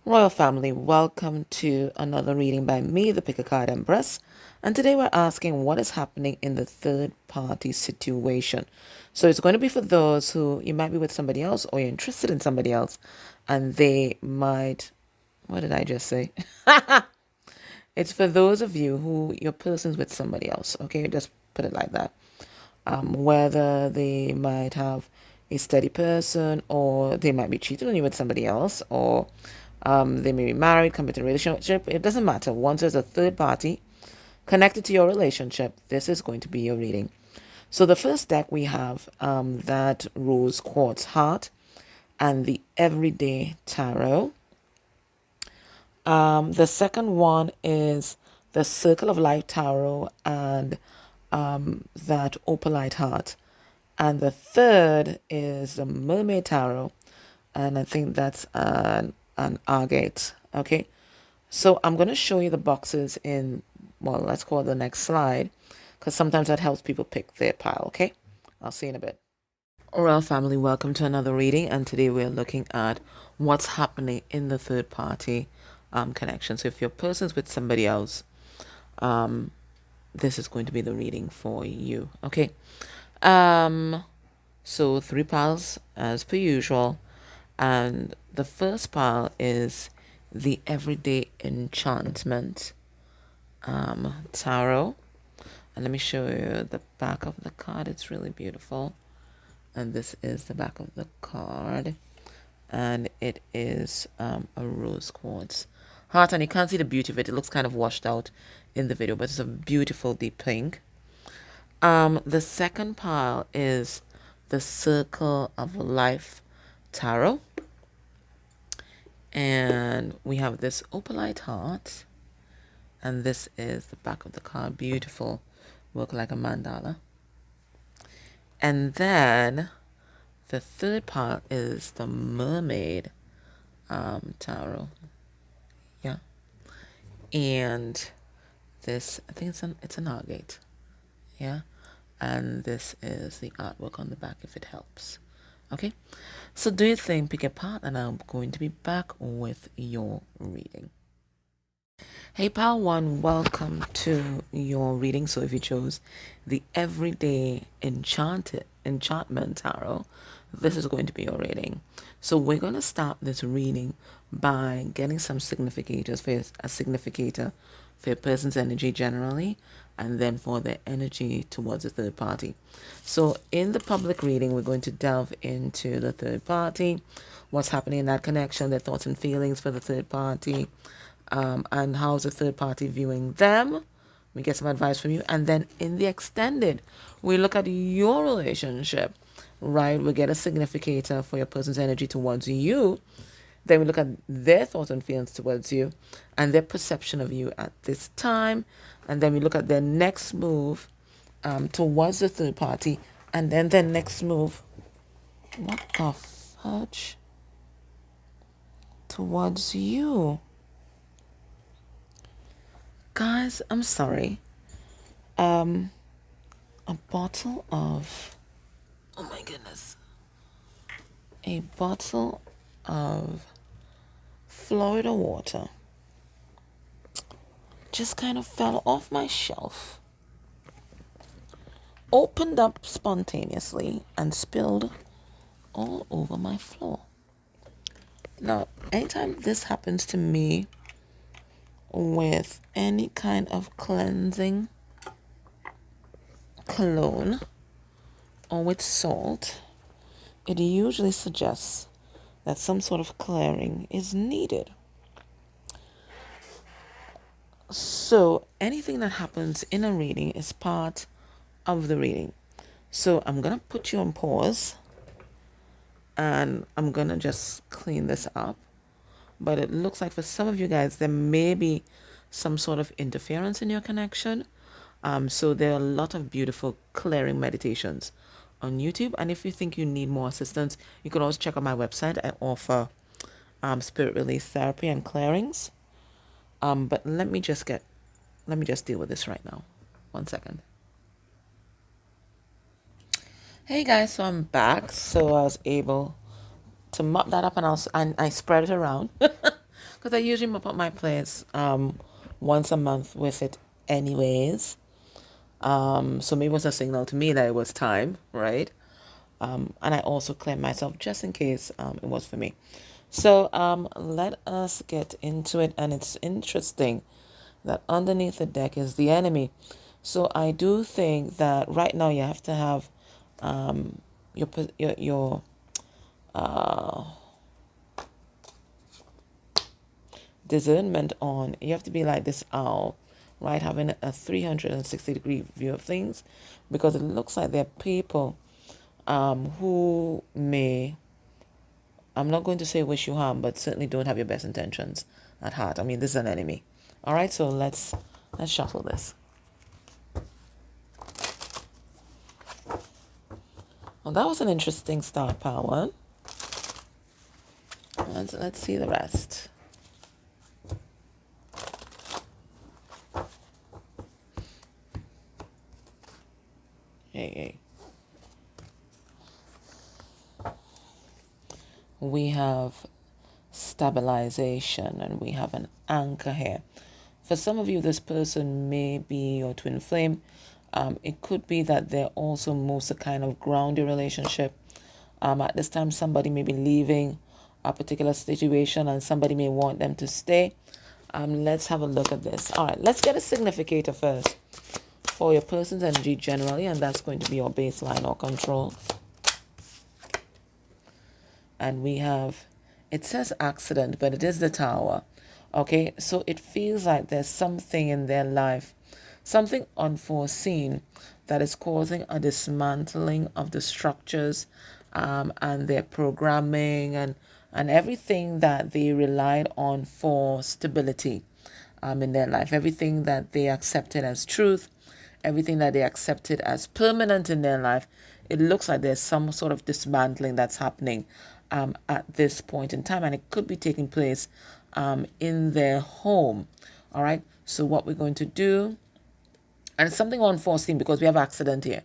Royal family, welcome to another reading by me, the Pick a Card Empress. And today we're asking what is happening in the third party situation. So it's going to be for those who you might be with somebody else or you're interested in somebody else and they might, what did I just say? It's for those of you who your person's with somebody else, okay? Just put it like that. Whether they might have a steady person or they might be cheating on you with somebody else or they may be married, committed relationship. It doesn't matter. Once there's a third party connected to your relationship, this is going to be your reading. So the first deck we have that rose quartz heart and the everyday tarot. The second one is the Circle of Life Tarot and that Opalite Heart. And the third is the Mermaid Tarot. And I think that's an agate. Okay. So I'm going to show you the boxes in, well, let's call it the next slide. Because sometimes that helps people pick their pile. Okay. I'll see you in a bit. Royal family, welcome to another reading, and today we're looking at what's happening in the third party connection. So if your person's with somebody else, this is going to be the reading for you. Okay. So 3 piles as per usual, and the first pile is the Everyday Enchantment tarot. And let me show you the back of the card. It's really beautiful. And this is the back of the card, and it is a rose quartz heart, and you can't see the beauty of it. It looks kind of washed out in the video, but it's a beautiful deep pink. The second pile is the Circle of Life tarot, and we have this opalite heart, and this is the back of the card. Beautiful work like a mandala. And then the third part is the Mermaid tarot. Yeah. And this, I think it's an agate. Yeah. And this is the artwork on the back if it helps. Okay. So do your thing, pick a part, and I'm going to be back with your reading. Hey pal one, welcome to your reading. So if you chose the Everyday Enchantment Tarot, this is going to be your reading. So we're going to start this reading by getting some significators for a significator for a person's energy generally, and then for their energy towards a third party. So in the public reading, we're going to delve into the third party, what's happening in that connection, their thoughts and feelings for the third party, and how's the third party viewing them. We get some advice from you. And then in the extended, we look at your relationship, right? We get a significator for your person's energy towards you. Then we look at their thoughts and feelings towards you and their perception of you at this time. And then we look at their next move towards the third party. And then their next move, what the fudge? Towards you. Guys, I'm sorry. A bottle of, oh my goodness, a bottle of Florida water just kind of fell off my shelf, opened up spontaneously, and spilled all over my floor. Now, anytime this happens to me with any kind of cleansing cologne or with salt, it usually suggests that some sort of clearing is needed. So anything that happens in a reading is part of the reading. So I'm going to put you on pause and I'm going to just clean this up. But it looks like for some of you guys, there may be some sort of interference in your connection. So there are a lot of beautiful clearing meditations on YouTube. And if you think you need more assistance, you can always check out my website. I offer spirit release therapy and clearings. But let me just deal with this right now. 1 second. Hey guys, so I'm back. So I was able to mop that up and I spread it around. because I usually mop up my place once a month with it anyways. So maybe it was a signal to me that it was time, right? And I also cleared myself just in case it was for me. So let us get into it. And it's interesting that underneath the deck is the enemy. So I do think that right now you have to have your discernment on. You have to be like this owl, right? Having a 360-degree view of things, because it looks like there are people who may, I'm not going to say wish you harm, but certainly don't have your best intentions at heart. I mean, this is an enemy. All right, so let's shuffle this. Well, that was an interesting start, pile one. Let's see the rest. Hey. We have stabilization and we have an anchor here. For some of you, this person may be your twin flame. It could be that they're also most a kind of grounded relationship. At this time, somebody may be leaving a particular situation and somebody may want them to stay. Let's have a look at this. All right, let's get a significator first for your person's energy generally, and that's going to be your baseline or control. And we have, it says accident, but it is the Tower. Okay, so it feels like there's something in their life, something unforeseen, that is causing a dismantling of the structures and their programming and everything that they relied on for stability in their life, everything that they accepted as truth, everything that they accepted as permanent in their life. It looks like there's some sort of dismantling that's happening at this point in time, and it could be taking place in their home. All right, so what we're going to do, and it's something unforeseen because we have accident here,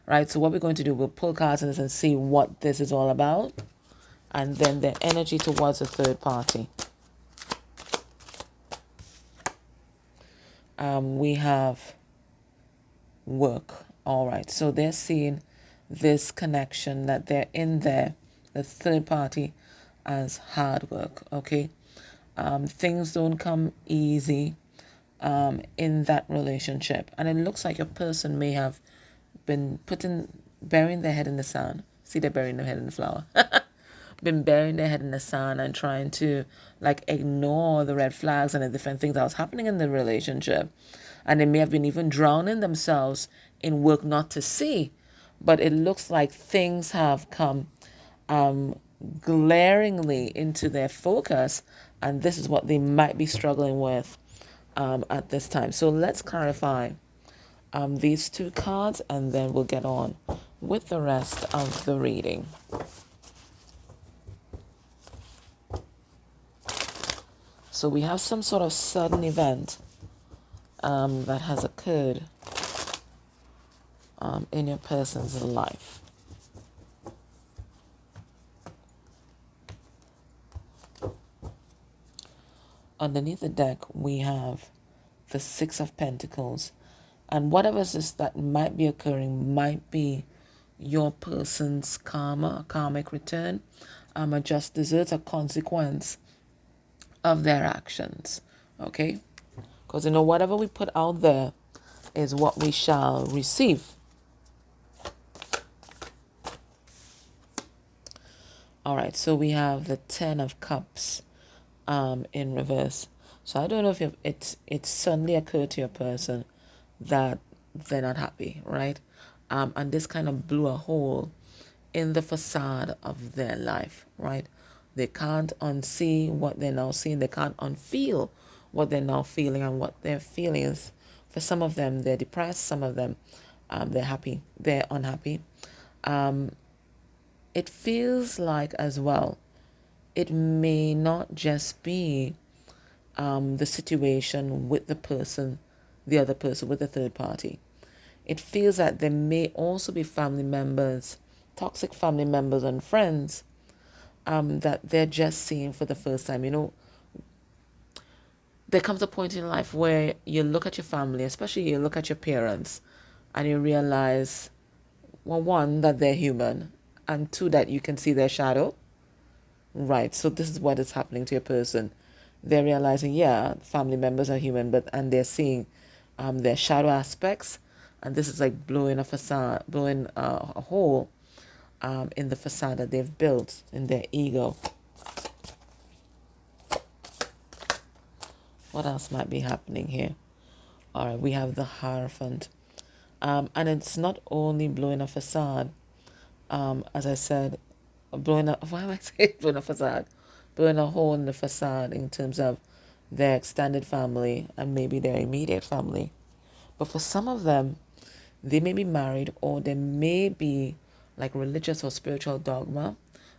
right? So what we're going to do, we'll pull cards in this and see what this is all about, and then the energy towards a third party. We have work. All right, so they're seeing this connection that they're in there, the third party, as hard work. Okay, things don't come easy in that relationship, and it looks like your person may have been burying their head in the sand. See, they're burying their head in the flour. Been burying their head in the sand and trying to like ignore the red flags and the different things that was happening in the relationship, and they may have been even drowning themselves in work not to see. But it looks like things have come glaringly into their focus, and this is what they might be struggling with at this time. So let's clarify these two cards, and then we'll get on with the rest of the reading. So we have some sort of sudden event that has occurred in your person's life. Underneath the deck, we have the Six of Pentacles. And whatever it is that might be occurring might be your person's karma, karmic return, a just desserts, a consequence of their actions. Okay? Because, whatever we put out there is what we shall receive. All right, so we have the Ten of Cups in reverse. So I don't know if it's suddenly occurred to your person that they're not happy, right? And this kind of blew a hole in the facade of their life, right? They can't unsee what they're now seeing. They can't unfeel what they're now feeling, and what they're feeling is, for some of them, they're depressed. Some of them, they're happy. They're unhappy. It feels like as well, it may not just be the situation with the person, the other person, with the third party. It feels that there may also be family members, toxic family members and friends that they're just seeing for the first time. there comes a point in life where you look at your family, especially you look at your parents, and you realize, well, one, that they're human, and two, that you can see their shadow. Right. So this is what is happening to a person. They're realizing, yeah, family members are human, and they're seeing their shadow aspects, and this is like blowing a facade, blowing a hole in the facade that they've built in their ego. What else might be happening here? All right, we have the Hierophant. And it's not only blowing a facade, as I said, why am I saying blowing a facade? Blowing a hole in the facade in terms of their extended family and maybe their immediate family. But for some of them, they may be married, or there may be like religious or spiritual dogma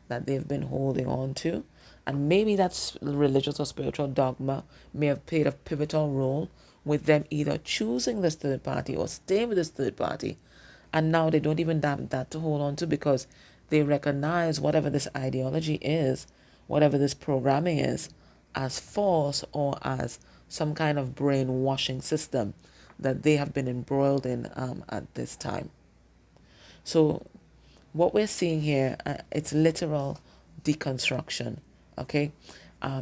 that they've been holding on to. And maybe that religious or spiritual dogma may have played a pivotal role with them either choosing this third party or staying with this third party. And now they don't even have that to hold on to, because they recognize whatever this ideology is, whatever this programming is, as false or as some kind of brainwashing system that they have been embroiled in at this time. So what we're seeing here, it's literal deconstruction, okay?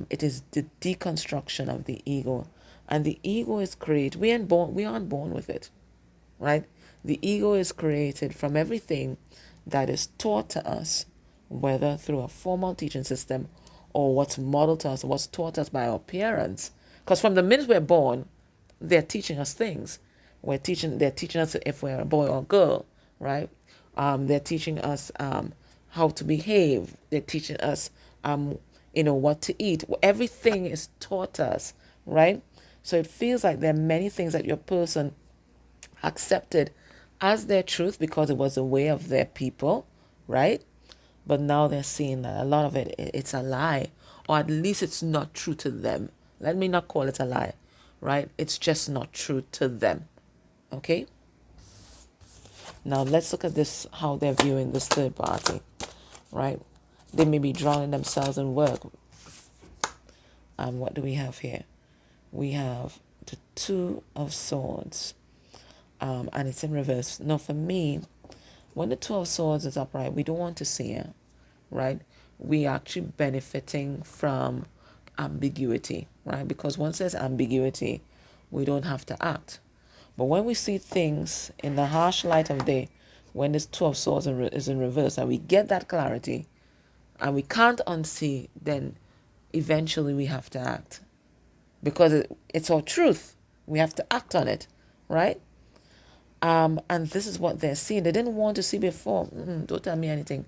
It is the deconstruction of the ego. And the ego is created, we aren't born with it, right? The ego is created from everything that is taught to us, whether through a formal teaching system or what's modeled to us, what's taught us by our parents. Because from the minute we're born, they're teaching us things. They're teaching us if we're a boy or a girl, right? They're teaching us how to behave. They're teaching us, what to eat. Everything is taught us, right? So it feels like there are many things that your person accepted as their truth because it was the way of their people, right? But now they're seeing that a lot of it's a lie, or at least it's not true to them. Let me not call it a lie, right? It's just not true to them, okay? Now let's look at this, how they're viewing this third party, right? They may be drowning themselves in work. What do we have here? We have the Two of Swords, and it's in reverse. Now for me, when the Two of Swords is upright, we don't want to see it, right? We actually benefiting from ambiguity, right? Because once there's ambiguity, we don't have to act. But when we see things in the harsh light of day, when this Two of Swords is in reverse, and we get that clarity, and we can't unsee, then eventually we have to act. Because it's our truth. We have to act on it, right? And this is what they're seeing. They didn't want to see before. Don't tell me anything.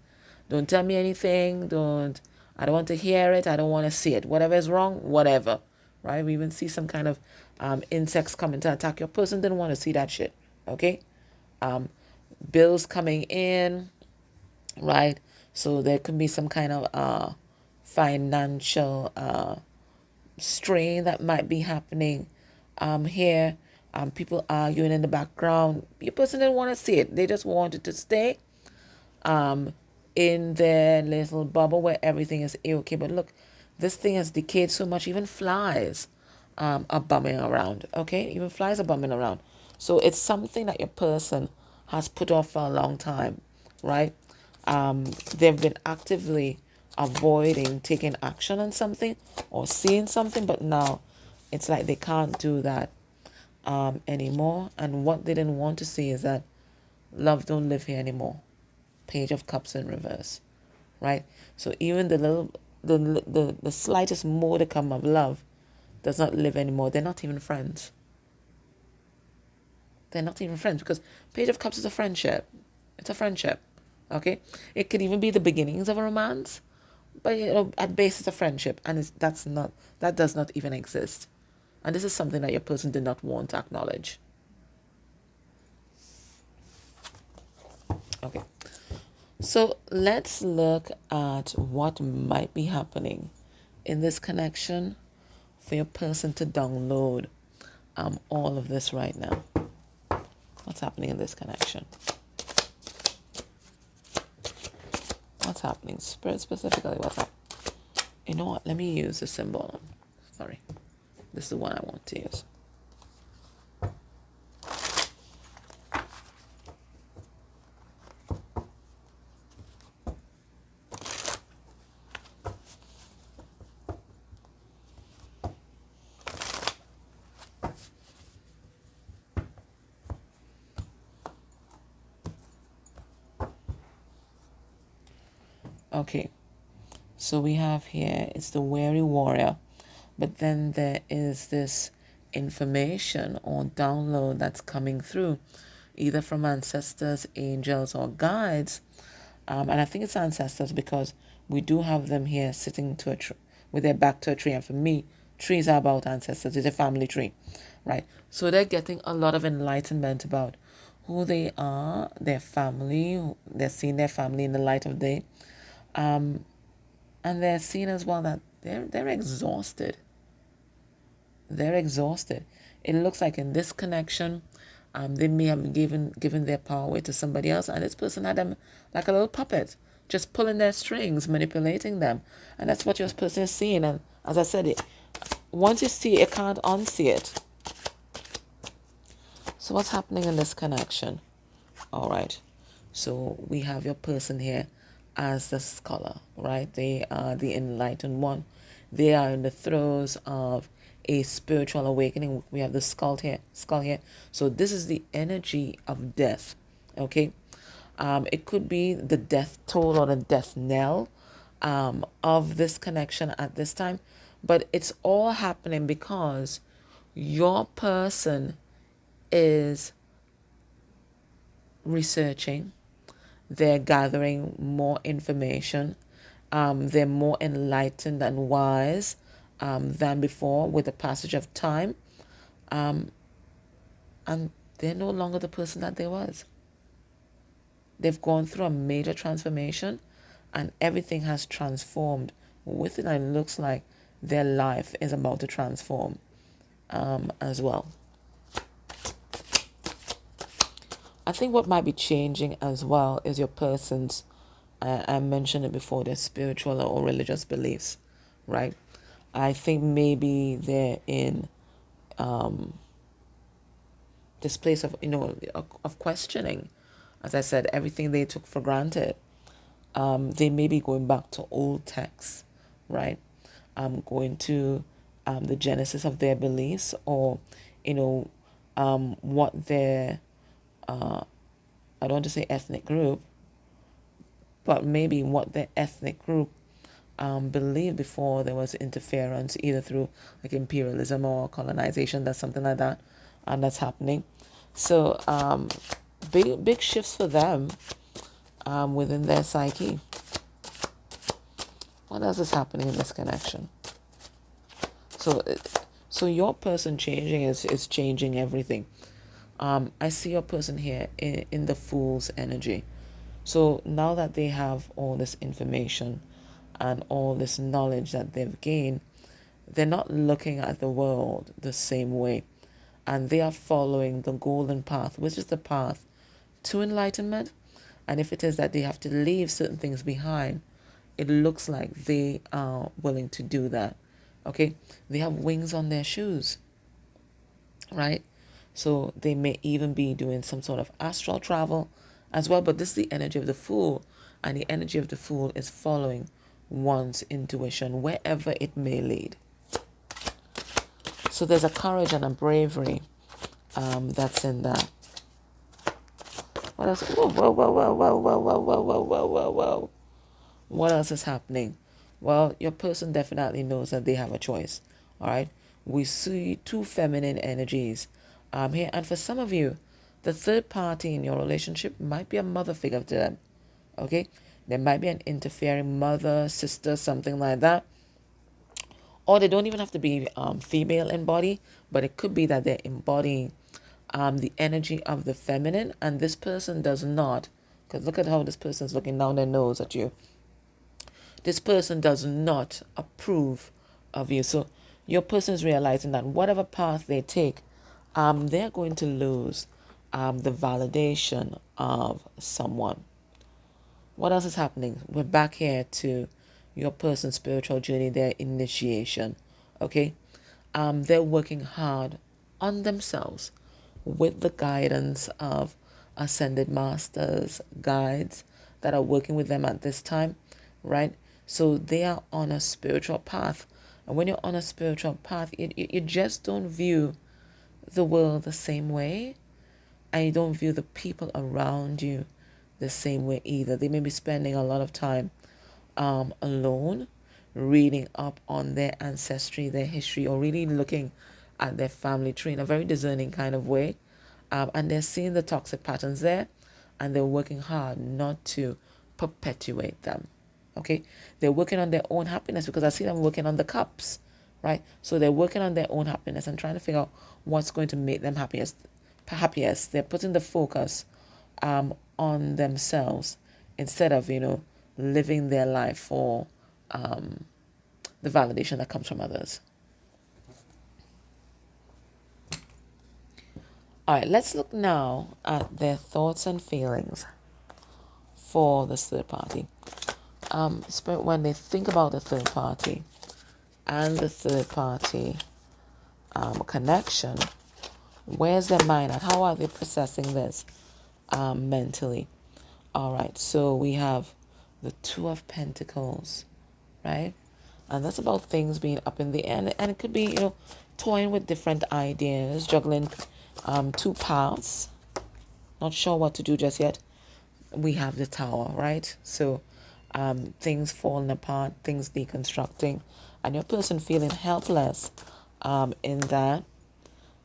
Don't tell me anything. I don't want to hear it. I don't want to see it. Whatever is wrong, whatever. Right? We even see some kind of insects coming to attack your person. Didn't want to see that shit. Okay? Bills coming in. Right? So there could be some kind of financial strain that might be happening here. People arguing in the background. Your person didn't want to see it. They just wanted to stay in their little bubble where everything is okay. But look, this thing has decayed so much. Even flies are bumming around. Okay, even flies are bumming around. So it's something that your person has put off for a long time, right? They've been actively avoiding taking action on something or seeing something, but now it's like they can't do that anymore. And what they didn't want to see is that love don't live here anymore. Page of Cups in reverse, right? So even the slightest modicum of love does not live anymore. They're not even friends. They're not even friends, because Page of Cups is a friendship. It's a friendship, okay? It could even be the beginnings of a romance, but at base it's a friendship, and that does not even exist. And this is something that your person did not want to acknowledge. Okay. So let's look at what might be happening in this connection for your person to download all of this right now. What's happening in this connection? What's happening? Spirit specifically, what's up? You know what? Let me use the symbol. Sorry. This is the one I want to use. Okay, so we have here, it's the weary warrior, but then there is this information or download that's coming through, either from ancestors, angels, or guides. And I think it's ancestors because we do have them here sitting to a tree with their back to a tree. And for me, trees are about ancestors. It's a family tree, right? So they're getting a lot of enlightenment about who they are, their family. They're seeing their family in the light of day. And they're seeing as well that they're exhausted. They're exhausted. It looks like in this connection, they may have given their power away to somebody else, and this person had them like a little puppet, just pulling their strings, manipulating them, and that's what your person is seeing. And as I said, once you see it, you can't unsee it. So what's happening in this connection? All right. So we have your person here as the scholar, right? They are the enlightened one. They are in the throes of a spiritual awakening. We have the skull here. So this is the energy of death. Okay. It could be the death toll or the death knell of this connection at this time, but it's all happening because your person is researching, they're gathering more information, they're more enlightened and wise than before with the passage of time, and they're no longer the person that they was. They've gone through a major transformation and everything has transformed with it, and it looks like their life is about to transform as well. I think what might be changing as well is your person's, I mentioned it before, their spiritual or religious beliefs, right? I think maybe they're in this place of, of questioning. As I said, everything they took for granted. They may be going back to old texts, right? Going to the genesis of their beliefs, or, what their, I don't want to say ethnic group, but maybe what their ethnic group believed before there was interference, either through like imperialism or colonization. That's something like that, and that's happening. So big shifts for them within their psyche. What else is happening in this connection? So your person changing is changing everything. I see your person here in the Fool's energy. So now that they have all this information and all this knowledge that they've gained, they're not looking at the world the same way. And they are following the golden path, which is the path to enlightenment. And if it is that they have to leave certain things behind, it looks like they are willing to do that. Okay? They have wings on their shoes, right? So they may even be doing some sort of astral travel as well. But this is the energy of the Fool. And the energy of the Fool is following one's intuition, wherever it may lead. So there's a courage and a bravery that's in that. What else? Whoa, whoa, whoa, whoa, whoa, whoa, whoa, whoa, whoa, whoa, whoa, whoa. What else is happening? Well, your person definitely knows that they have a choice. All right. We see two feminine energies here. And for some of you, the third party in your relationship might be a mother figure to them. Okay. There might be an interfering mother, sister, something like that. Or they don't even have to be female in body, but it could be that they're embodying the energy of the feminine, and this person does not, because look at how this person's looking down their nose at you. This person does not approve of you. So your person is realizing that whatever path they take, they're going to lose the validation of someone. What else is happening? We're back here to your person's spiritual journey, their initiation. Okay? they're working hard on themselves with the guidance of ascended masters, guides that are working with them at this time, right? So they are on a spiritual path. And when you're on a spiritual path, you just don't view the world the same way, and you don't view the people around you the same way either. They may be spending a lot of time alone, reading up on their ancestry, their history, or really looking at their family tree in a very discerning kind of way. And they're seeing the toxic patterns there, and they're working hard not to perpetuate them. Okay? They're working on their own happiness, because I see them working on the cups, right? So they're working on their own happiness and trying to figure out what's going to make them happiest. They're putting the focus on themselves instead of, living their life for the validation that comes from others. All right, let's look now at their thoughts and feelings for this third party. Spirit, when they think about the third party and the third party connection, where's their mind at? How are they processing this mentally? All right, so we have the Two of Pentacles, right? And that's about things being up in the air. And it could be, toying with different ideas, juggling two paths, not sure what to do just yet. We have the Tower, right? So things falling apart, things deconstructing, and your person feeling helpless in that.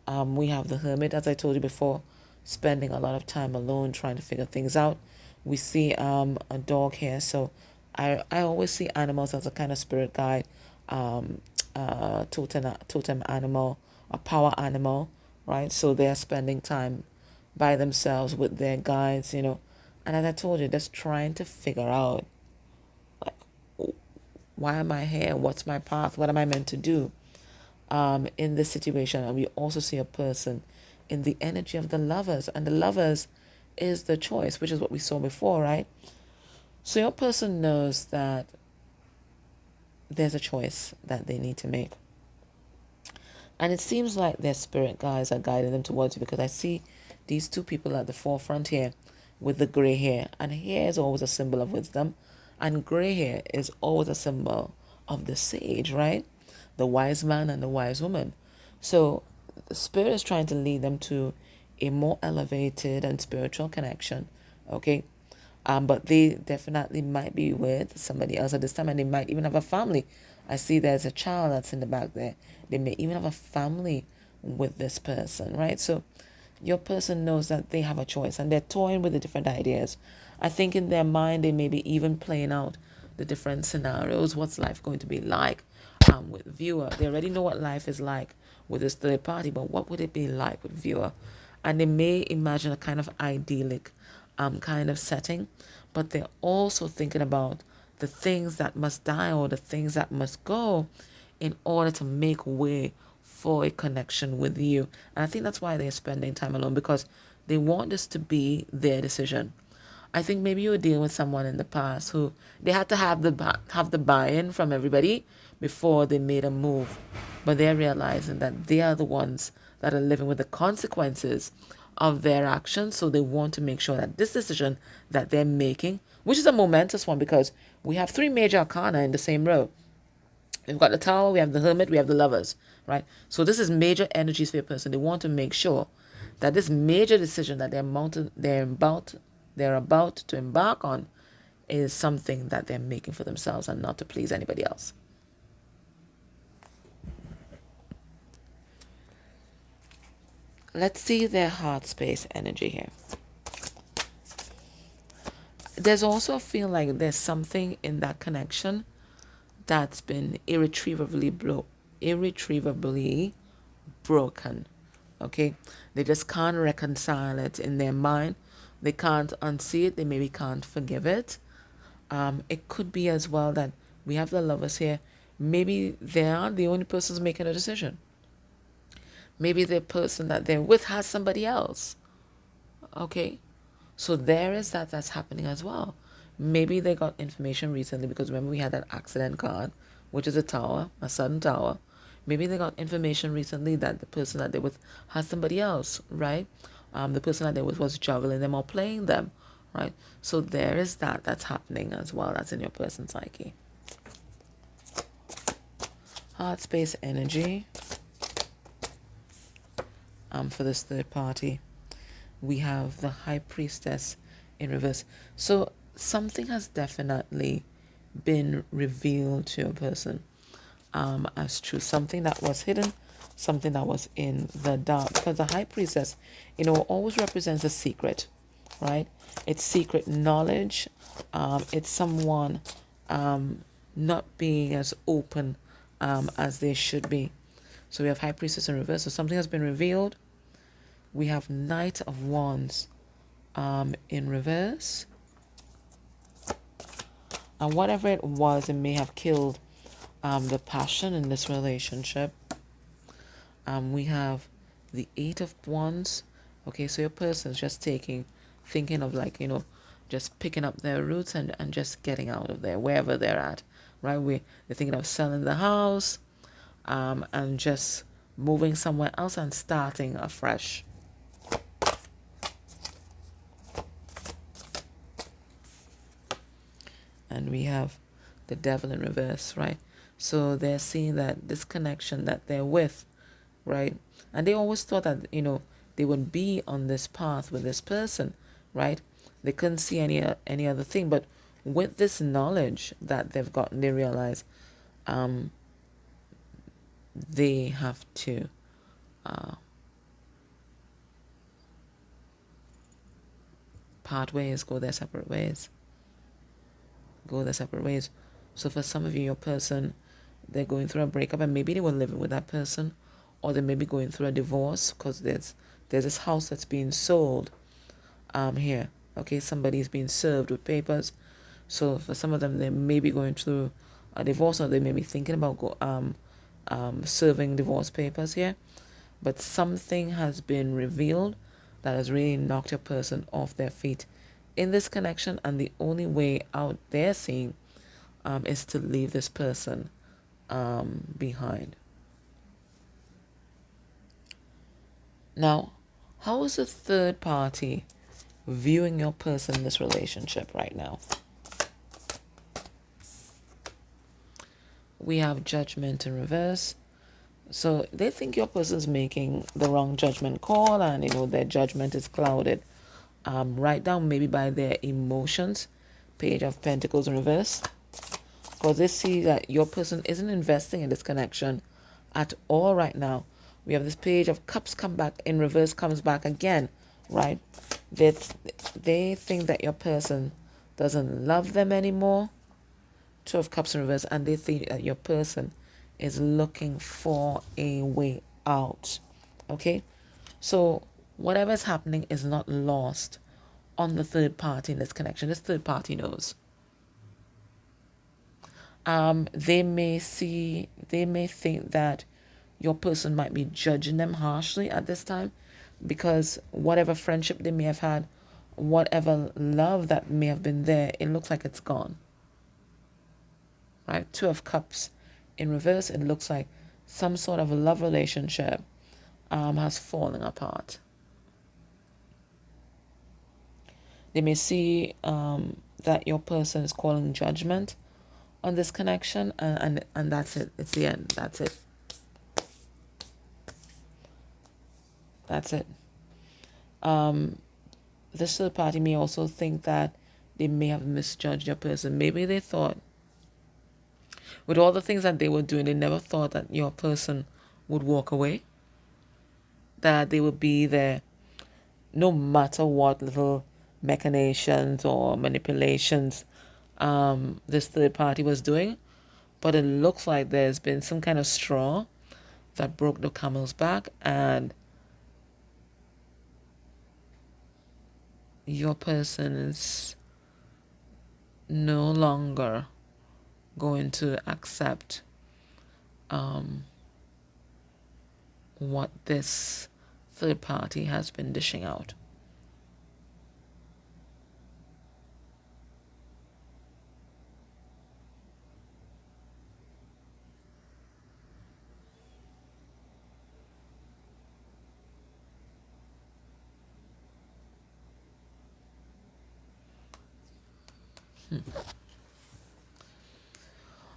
We have the Hermit, as I told you before, spending a lot of time alone trying to figure things out. We see a dog here, so I always see animals as a kind of spirit guide, totem animal, a power animal, right? So they're spending time by themselves with their guides, and as I told you, just trying to figure out, like, why am I here? What's my path? What am I meant to do in this situation? And we also see a person in the energy of the Lovers, and the Lovers is the choice, which is what we saw before, right? So your person knows that there's a choice that they need to make. And it seems like their spirit guides are guiding them towards you, because I see these two people at the forefront here with the gray hair. And hair is always a symbol of wisdom. And gray hair is always a symbol of the sage, right? The wise man and the wise woman. So the spirit is trying to lead them to a more elevated and spiritual connection, okay? But they definitely might be with somebody else at this time, and they might even have a family. I see there's a child that's in the back there. They may even have a family with this person, right? So your person knows that they have a choice, and they're toying with the different ideas. I think in their mind, they may be even playing out the different scenarios. What's life going to be like with viewer? They already know what life is like with this third party, but what would it be like with viewer? And they may imagine a kind of idyllic kind of setting, but they're also thinking about the things that must die or the things that must go in order to make way for a connection with you. And I think that's why they're spending time alone, because they want this to be their decision. I think maybe you were dealing with someone in the past who they had to have the buy-in from everybody before they made a move, but they're realizing that they are the ones that are living with the consequences of their actions. So they want to make sure that this decision that they're making, which is a momentous one, because we have three major arcana in the same row. We've got the Tower, we have the Hermit, we have the Lovers, right? So this is major energies for your person. They want to make sure that this major decision that they're about to embark on is something that they're making for themselves and not to please anybody else. Let's see their heart space energy here. There's also a feeling like there's something in that connection that's been irretrievably broken. Okay? They just can't reconcile it in their mind. They can't unsee it. They maybe can't forgive it. It could be as well that we have the Lovers here. Maybe they are the only persons making a decision. Maybe the person that they're with has somebody else. Okay? So there is that's happening as well. Maybe they got information recently, because remember we had that accident card, which is a tower, a sudden tower. Maybe they got information recently that the person that they're with has somebody else, right? The person that they're with was juggling them or playing them, right? So there is that's happening as well. That's in your person's psyche. Heart space energy for this third party. We have the High Priestess in reverse. So something has definitely been revealed to a person as true. Something that was hidden, something that was in the dark. Because the High Priestess, always represents a secret, right? It's secret knowledge. It's someone not being as open as they should be. So we have High Priestess in reverse. So something has been revealed. We have Knight of Wands in reverse. And whatever it was, it may have killed the passion in this relationship. We have the Eight of Wands. Okay, so your person's just thinking of just picking up their roots and just getting out of there, wherever they're at, right? They're thinking of selling the house and just moving somewhere else and starting afresh. And we have the Devil in reverse, right? So they're seeing that this connection that they're with, right? And they always thought that, they would be on this path with this person, right? They couldn't see any other thing. But with this knowledge that they've gotten, they realize they have to part ways, go their separate ways. So for some of you, your person, they're going through a breakup and maybe they were living with that person, or they may be going through a divorce because there's this house that's being sold here. Okay, somebody's being served with papers. So for some of them, they may be going through a divorce, or they may be thinking about serving divorce papers here. But something has been revealed that has really knocked your person off their feet in this connection, and the only way out they're seeing is to leave this person behind. Now, how is the third party viewing your person in this relationship right now? We have Judgment in reverse. So they think your person's making the wrong judgment call, and their judgment is clouded right down maybe by their emotions. Page of Pentacles in reverse. Because they see that your person isn't investing in this connection at all right now. We have this Page of Cups come back in reverse, comes back again, right? They think that your person doesn't love them anymore. Two of Cups in reverse, and they think that your person is looking for a way out. Okay? So whatever's happening is not lost on the third party in this connection. This third party knows. They may think that your person might be judging them harshly at this time, because whatever friendship they may have had, whatever love that may have been there, it looks like it's gone. Right? Two of Cups in reverse, it looks like some sort of a love relationship has fallen apart. They may see that your person is calling judgment on this connection, and that's it. It's the end. That's it. That's it. This third party may also think that they may have misjudged your person. Maybe they thought, with all the things that they were doing, they never thought that your person would walk away, that they would be there no matter what little machinations or manipulations this third party was doing. But it looks like there's been some kind of straw that broke the camel's back, and your person is no longer going to accept what this third party has been dishing out.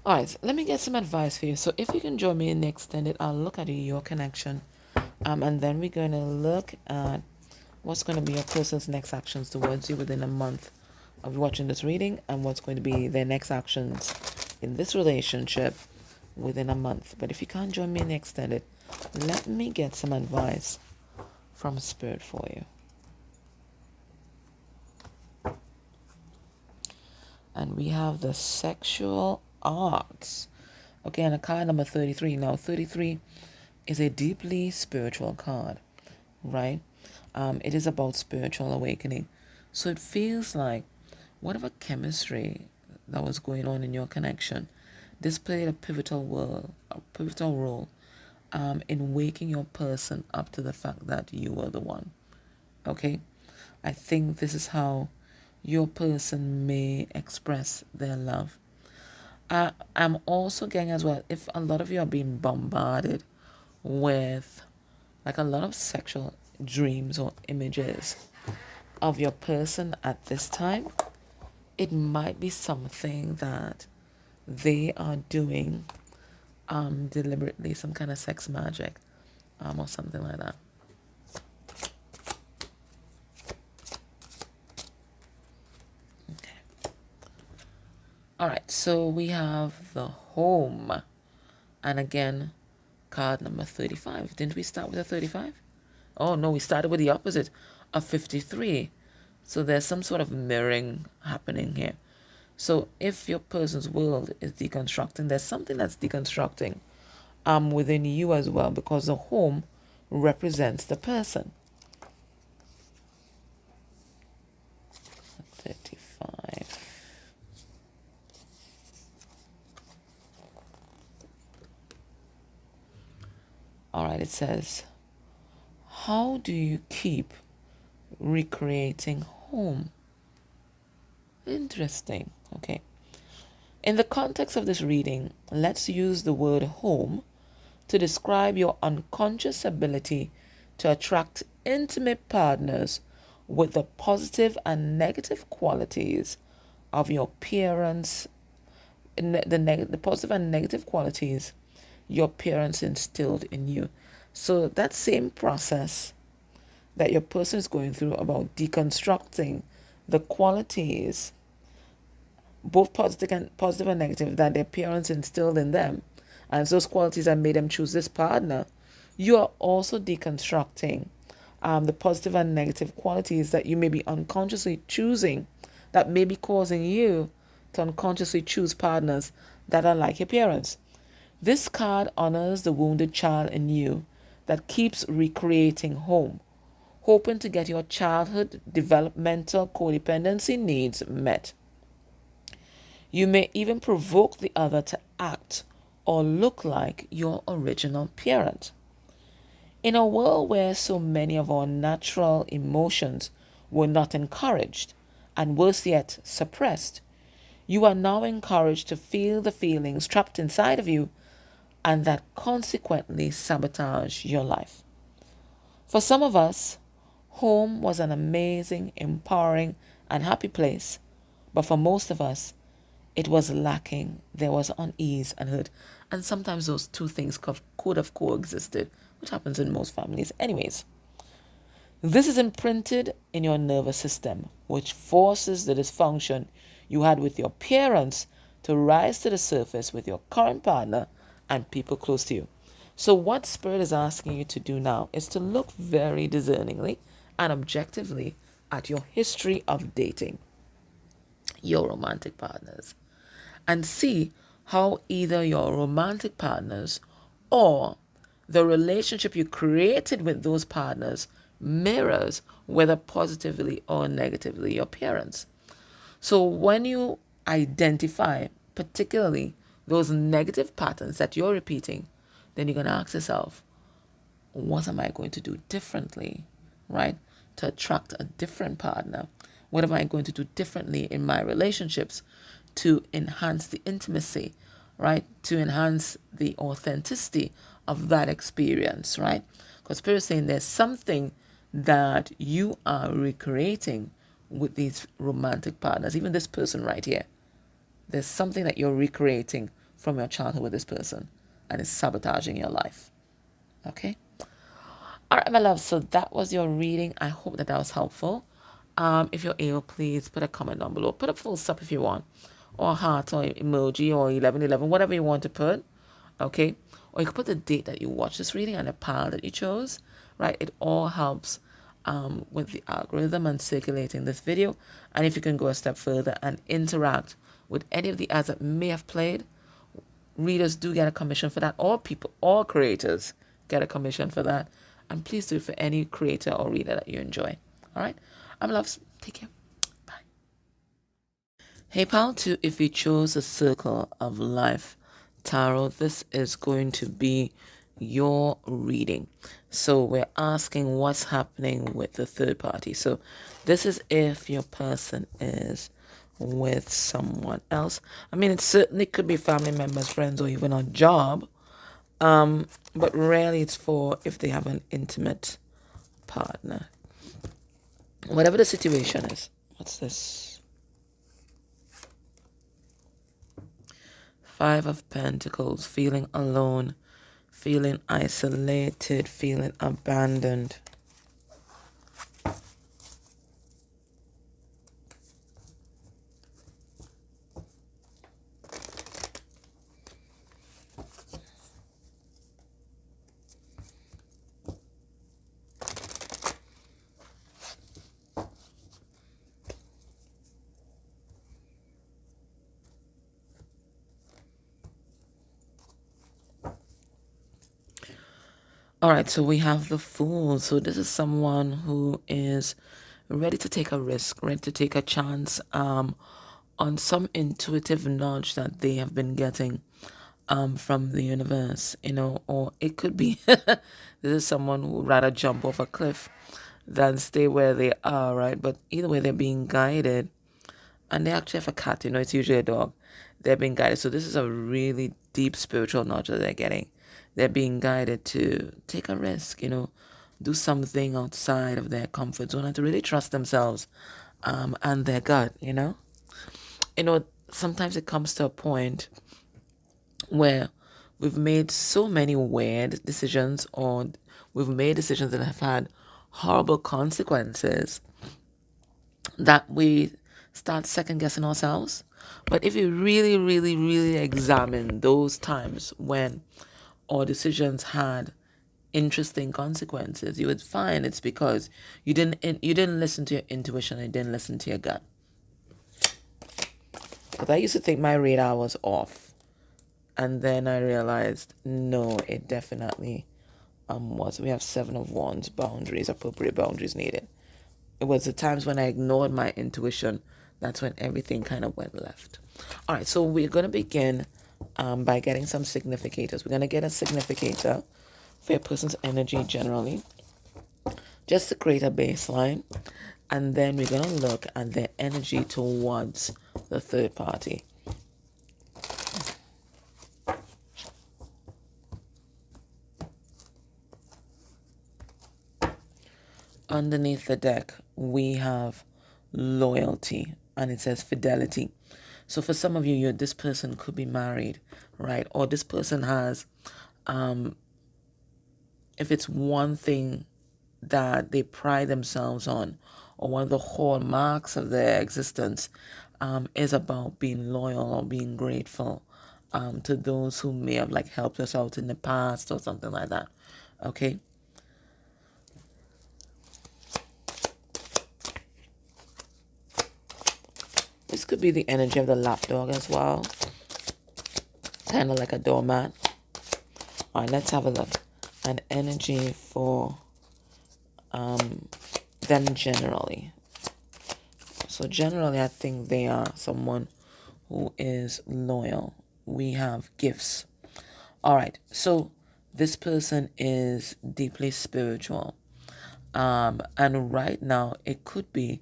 All right, let me get some advice for you. So if you can join me in the extended, I'll look at your connection. And then we're going to look at what's going to be your person's next actions towards you within a month of watching this reading, and what's going to be their next actions in this relationship within a month. But if you can't join me in the extended, let me get some advice from Spirit for you. And we have the sexual arts. Okay, and a card number 33. Now, 33 is a deeply spiritual card, right? It is about spiritual awakening. So it feels like whatever chemistry that was going on in your connection, this played a pivotal role in waking your person up to the fact that you were the one. Okay? I think this is how your person may express their love. I'm also getting as well, if a lot of you are being bombarded with like a lot of sexual dreams or images of your person at this time, it might be something that they are doing deliberately, some kind of sex magic or something like that. Okay. All right, so we have the home. And again, card number 35. Didn't we start with a 35? Oh, no, we started with the opposite of 53. So there's some sort of mirroring happening here. So if your person's world is deconstructing, there's something that's deconstructing within you as well, because the home represents the person. 35. All right, it says, how do you keep recreating home? Interesting. Okay. In the context of this reading, let's use the word home to describe your unconscious ability to attract intimate partners with the positive and negative qualities of your parents, the positive and negative qualities your parents instilled in you. So that same process that your person is going through about deconstructing the qualities, both positive and negative, that their parents instilled in them, and those qualities that made them choose this partner, you are also deconstructing the positive and negative qualities that you may be unconsciously choosing, that may be causing you to unconsciously choose partners that are like your parents. This card honors the wounded child in you that keeps recreating home, hoping to get your childhood developmental codependency needs met. You may even provoke the other to act or look like your original parent. In a world where so many of our natural emotions were not encouraged, and worse yet, suppressed, you are now encouraged to feel the feelings trapped inside of you and that consequently sabotage your life. For some of us, home was an amazing, empowering, and happy place, but for most of us, it was lacking. There was unease and hurt, and sometimes those two things could have coexisted, which happens in most families anyways. This is imprinted in your nervous system, which forces the dysfunction you had with your parents to rise to the surface with your current partner and people close to you. So what Spirit is asking you to do now is to look very discerningly and objectively at your history of dating your romantic partners, and see how either your romantic partners or the relationship you created with those partners mirrors, whether positively or negatively, your parents. So when you identify particularly those negative patterns that you're repeating, then you're going to ask yourself, what am I going to do differently, right, to attract a different partner? What am I going to do differently in my relationships to enhance the intimacy, right, to enhance the authenticity of that experience, right? Because Spirit is saying there's something that you are recreating with these romantic partners, even this person right here. There's something that you're recreating from your childhood with this person, and it's sabotaging your life. Okay? All right, my love. So that was your reading. I hope that was helpful. If you're able, please put a comment down below. Put a full stop if you want, or heart, or emoji, or 1111, whatever you want to put. Okay? Or you can put the date that you watched this reading and the pile that you chose. Right? It all helps with the algorithm and circulating this video. And if you can go a step further and interact with any of the ads that may have played, readers do get a commission for that. All people, all creators get a commission for that. And please do it for any creator or reader that you enjoy. All right? I'm loves. Take care. Bye. Hey, pal, too, if you chose a circle of life tarot, this is going to be your reading. So we're asking what's happening with the third party. So this is if your person is with someone else. I mean, it certainly could be family members, friends, or even a job. But rarely it's for if they have an intimate partner. Whatever the situation is. What's this? Five of Pentacles. Feeling alone. Feeling isolated. Feeling abandoned. All right, so we have the Fool. So this is someone who is ready to take a risk, ready to take a chance on some intuitive nudge that they have been getting from the universe, you know, or it could be this is someone who would rather jump off a cliff than stay where they are, right? But either way, they're being guided. And they actually have a cat, you know, it's usually a dog. They're being guided. So this is a really deep spiritual nudge that they're getting. They're being guided to take a risk, you know, do something outside of their comfort zone and to really trust themselves and their gut, you know. You know, sometimes it comes to a point where we've made so many weird decisions, or we've made decisions that have had horrible consequences, that we start second guessing ourselves. But if you really, really, really examine those times when our decisions had interesting consequences, you would find it's because you didn't listen to your intuition, and you didn't listen to your gut. Because I used to think my radar was off, and then I realized no, it definitely was. We have Seven of Wands, boundaries, appropriate boundaries needed. It was the times when I ignored my intuition. That's when everything kind of went left. All right, so we're going to begin by getting some significators. We're going to get a significator for your person's energy generally, just to create a baseline. And then we're going to look at their energy towards the third party. Underneath the deck, we have loyalty, and it says fidelity. So for some of you, this person could be married, right? Or this person has, if it's one thing that they pride themselves on, or one of the hallmarks of their existence, is about being loyal or being grateful to those who may have like helped us out in the past or something like that. Okay. This could be the energy of the lapdog as well. Kind of like a doormat. All right, let's have a look. An energy for them generally. So generally, I think they are someone who is loyal. We have gifts. All right, so this person is deeply spiritual. And right now, it could be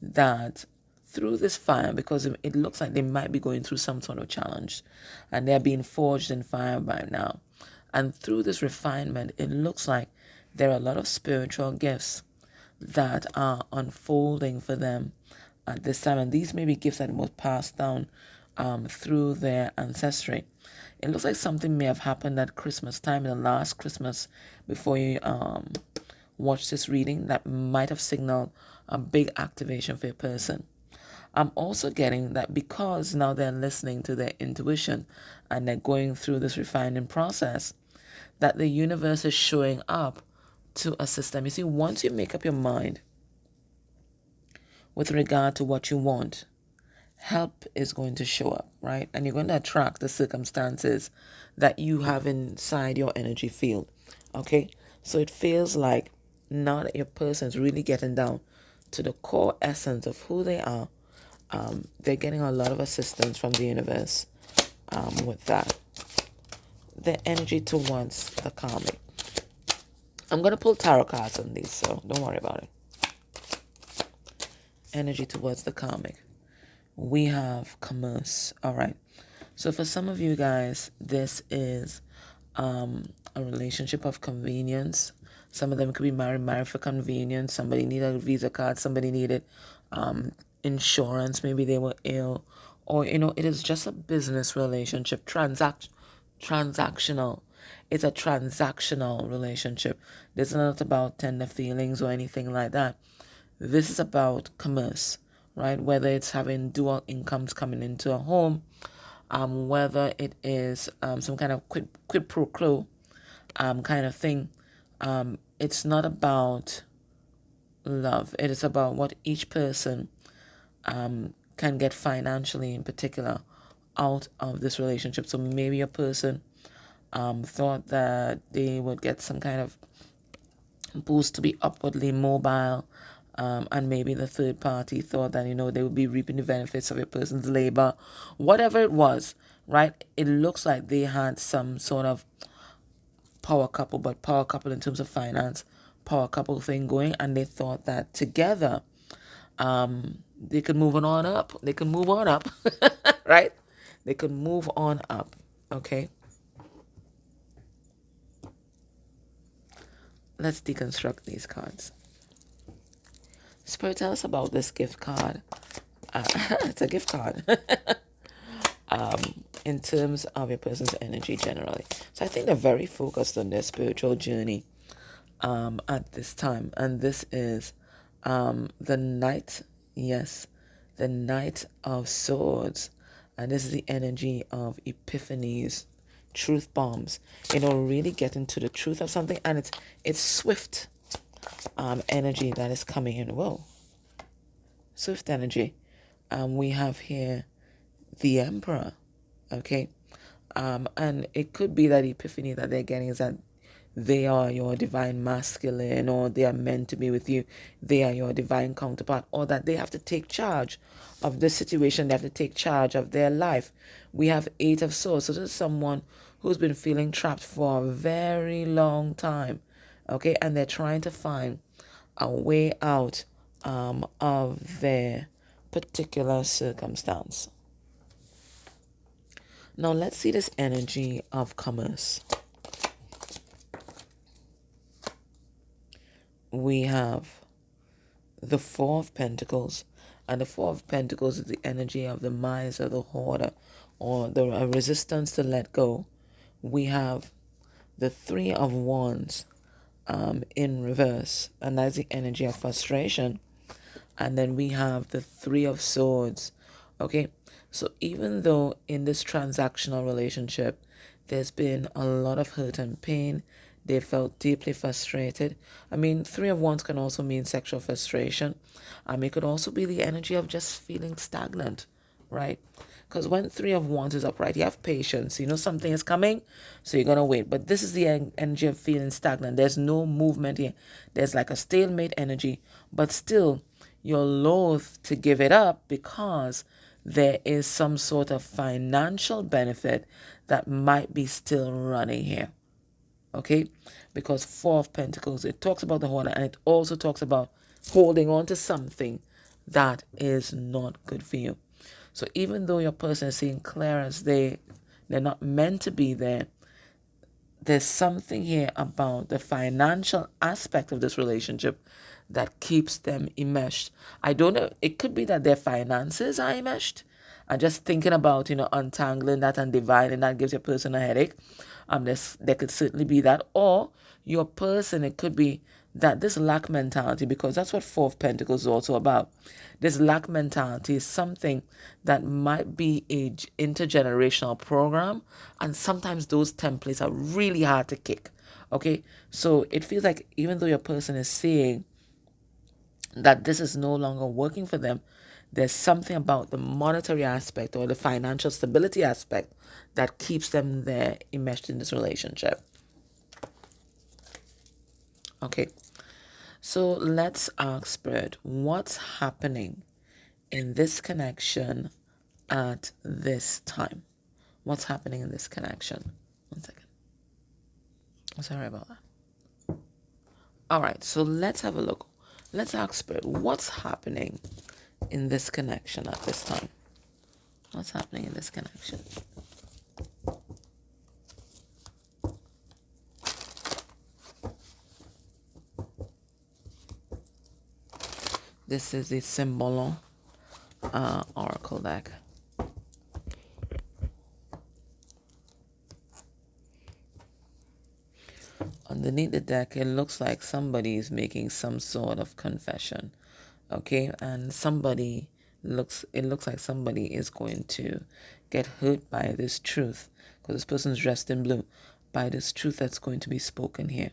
that through this fire, because it looks like they might be going through some sort of challenge, and they're being forged in fire right now. And through this refinement, it looks like there are a lot of spiritual gifts that are unfolding for them. at this time. And these may be gifts that were passed down through their ancestry. It looks like something may have happened at Christmas time, in the last Christmas, before you watch this reading, that might have signaled a big activation for a person. I'm also getting that because now they're listening to their intuition and they're going through this refining process, that the universe is showing up to assist them. You see, once you make up your mind with regard to what you want, help is going to show up, right? And you're going to attract the circumstances that you have inside your energy field, okay? So it feels like now that your person is really getting down to the core essence of who they are, they're getting a lot of assistance from the universe with that. The energy towards the karmic. I'm going to pull tarot cards on these, so don't worry about it. Energy towards the karmic. We have commerce. All right. So for some of you guys, this is a relationship of convenience. Some of them could be married for convenience. Somebody needed a Visa card. Somebody needed insurance. Maybe they were ill. Or, it is just a business relationship. Transactional. It's a transactional relationship. This is not about tender feelings or anything like that. This is about commerce, right? Whether it's having dual incomes coming into a home, whether it is some kind of quid pro quo kind of thing. It's not about love. It is about what each person can get financially, in particular, out of this relationship. So maybe a person thought that they would get some kind of boost to be upwardly mobile, and maybe the third party thought that they would be reaping the benefits of a person's labor. Whatever it was, right? It looks like they had some sort of power couple, but power couple in terms of finance, power couple thing going, and they thought that together they could move on up. They could move on up, right? They could move on up, okay? Let's deconstruct these cards. Spirit, tell us about this gift card. It's a gift card. In terms of your person's energy generally. So I think they're very focused on their spiritual journey at this time. And this is the Knight, yes, the Knight of Swords. And this is the energy of epiphanies, truth bombs. Really getting to the truth of something. And it's swift energy that is coming in. Whoa. Swift energy. We have here the Emperor. Okay. And it could be that epiphany that they're getting is that they are your divine masculine, or they are meant to be with you. They are your divine counterpart, or that they have to take charge of the situation. They have to take charge of their life. We have Eight of Swords. So this is someone who's been feeling trapped for a very long time. Okay. And they're trying to find a way out of their particular circumstance. Now let's see this energy of commerce. We have the Four of Pentacles. And the Four of Pentacles is the energy of the miser, the hoarder, or the resistance to let go. We have the Three of Wands in reverse. And that's the energy of frustration. And then we have the Three of Swords. Okay. So even though in this transactional relationship, there's been a lot of hurt and pain, they felt deeply frustrated. I mean, Three of Wands can also mean sexual frustration. It could also be the energy of just feeling stagnant, right? Because when Three of Wands is upright, you have patience. Something is coming, so you're going to wait. But this is the energy of feeling stagnant. There's no movement here. There's like a stalemate energy, but still you're loath to give it up because there is some sort of financial benefit that might be still running here. Okay? Because Four of Pentacles, it talks about the hoarder, and it also talks about holding on to something that is not good for you. So even though your person is seeing clear as they're not meant to be there, there's something here about the financial aspect of this relationship that keeps them enmeshed. I don't know. It could be that their finances are enmeshed. And just thinking about, untangling that and dividing that gives your person a headache. There could certainly be that. Or your person, it could be that this lack mentality, because that's what Four of Pentacles is also about. This lack mentality is something that might be a intergenerational program, and sometimes those templates are really hard to kick. Okay, so it feels like even though your person is saying that this is no longer working for them, there's something about the monetary aspect or the financial stability aspect that keeps them there enmeshed in this relationship. Okay, so let's ask Spirit, what's happening in this connection at this time? What's happening in this connection? 1 second. I'm sorry about that. All right, so let's have a look. Let's ask Spirit, what's happening in this connection at this time? What's happening in this connection? This is the Symbolon Oracle deck. Underneath the deck, it looks like somebody is making some sort of confession. Okay, and it looks like somebody is going to get hurt by this truth, because this person's dressed in blue, by this truth that's going to be spoken here.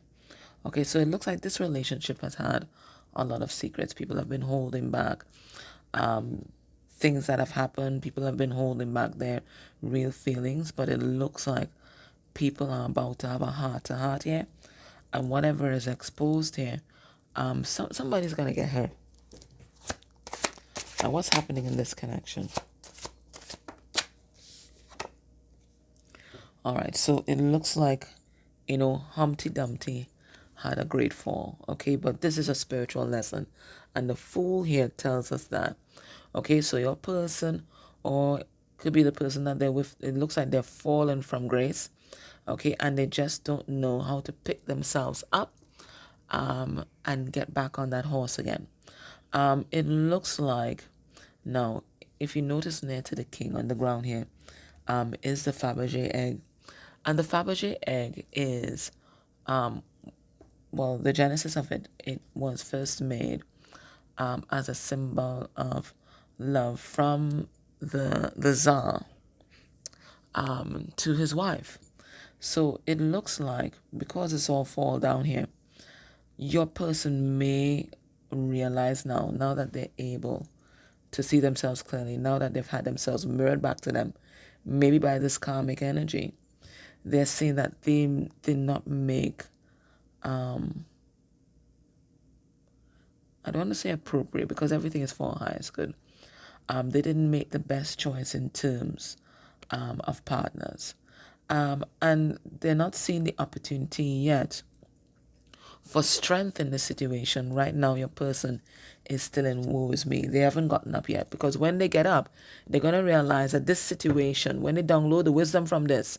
Okay, so it looks like this relationship has had a lot of secrets. People have been holding back things that have happened. People have been holding back their real feelings, but it looks like people are about to have a heart-to-heart here, and whatever is exposed here, somebody's going to get hurt. Now, what's happening in this connection? All right, so it looks like, Humpty Dumpty had a great fall, okay? But this is a spiritual lesson. And the Fool here tells us that, okay? So your person, or could be the person that they're with, it looks like they're fallen from grace, okay? And they just don't know how to pick themselves up and get back on that horse again. It looks like, now, if you notice near to the King on the ground here, is the Fabergé egg. And the Fabergé egg is, the genesis of it was first made as a symbol of love from the Tsar to his wife. So it looks like, because it's all fall down here, your person may realize now that they're able to see themselves clearly, now that they've had themselves mirrored back to them, maybe by this karmic energy, they're seeing that they did not make, I don't want to say appropriate, because everything is for our highest good. They didn't make the best choice in terms of partners. And they're not seeing the opportunity yet for strength in the situation. Right now, your person is still in woe is me. They haven't gotten up yet, because when they get up, they're going to realize that this situation, when they download the wisdom from this,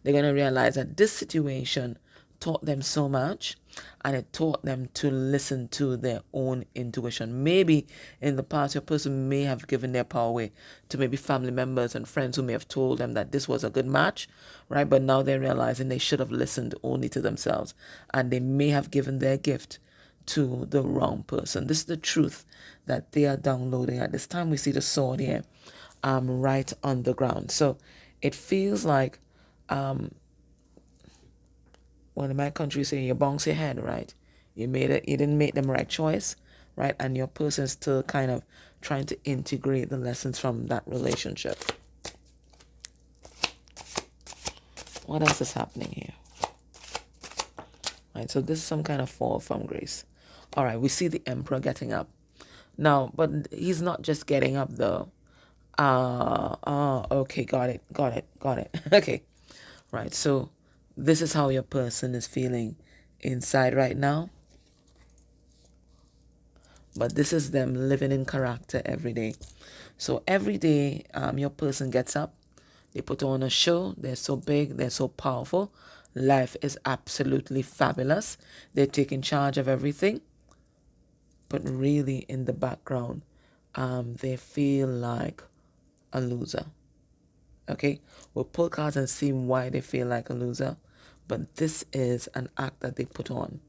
they're going to realize that this situation taught them so much, and it taught them to listen to their own intuition. Maybe in the past, your person may have given their power away to maybe family members and friends who may have told them that this was a good match, right? But now they're realizing they should have listened only to themselves, and they may have given their gift to the wrong person. This is the truth that they are downloading. At this time, we see the sword here right on the ground. So it feels like, in my country, say you bounce your head, right? You didn't make the right choice, right? And your person is still kind of trying to integrate the lessons from that relationship. What else is happening here? Right, so this is some kind of fall from grace. All right, we see the Emperor getting up. Now, but he's not just getting up though. Okay, got it. Okay, right, so this is how your person is feeling inside right now. But this is them living in character every day. So every day, your person gets up. They put on a show. They're so big. They're so powerful. Life is absolutely fabulous. They're taking charge of everything. But really in the background, they feel like a loser. Okay, we'll pull cards and see why they feel like a loser. But this is an act that they put on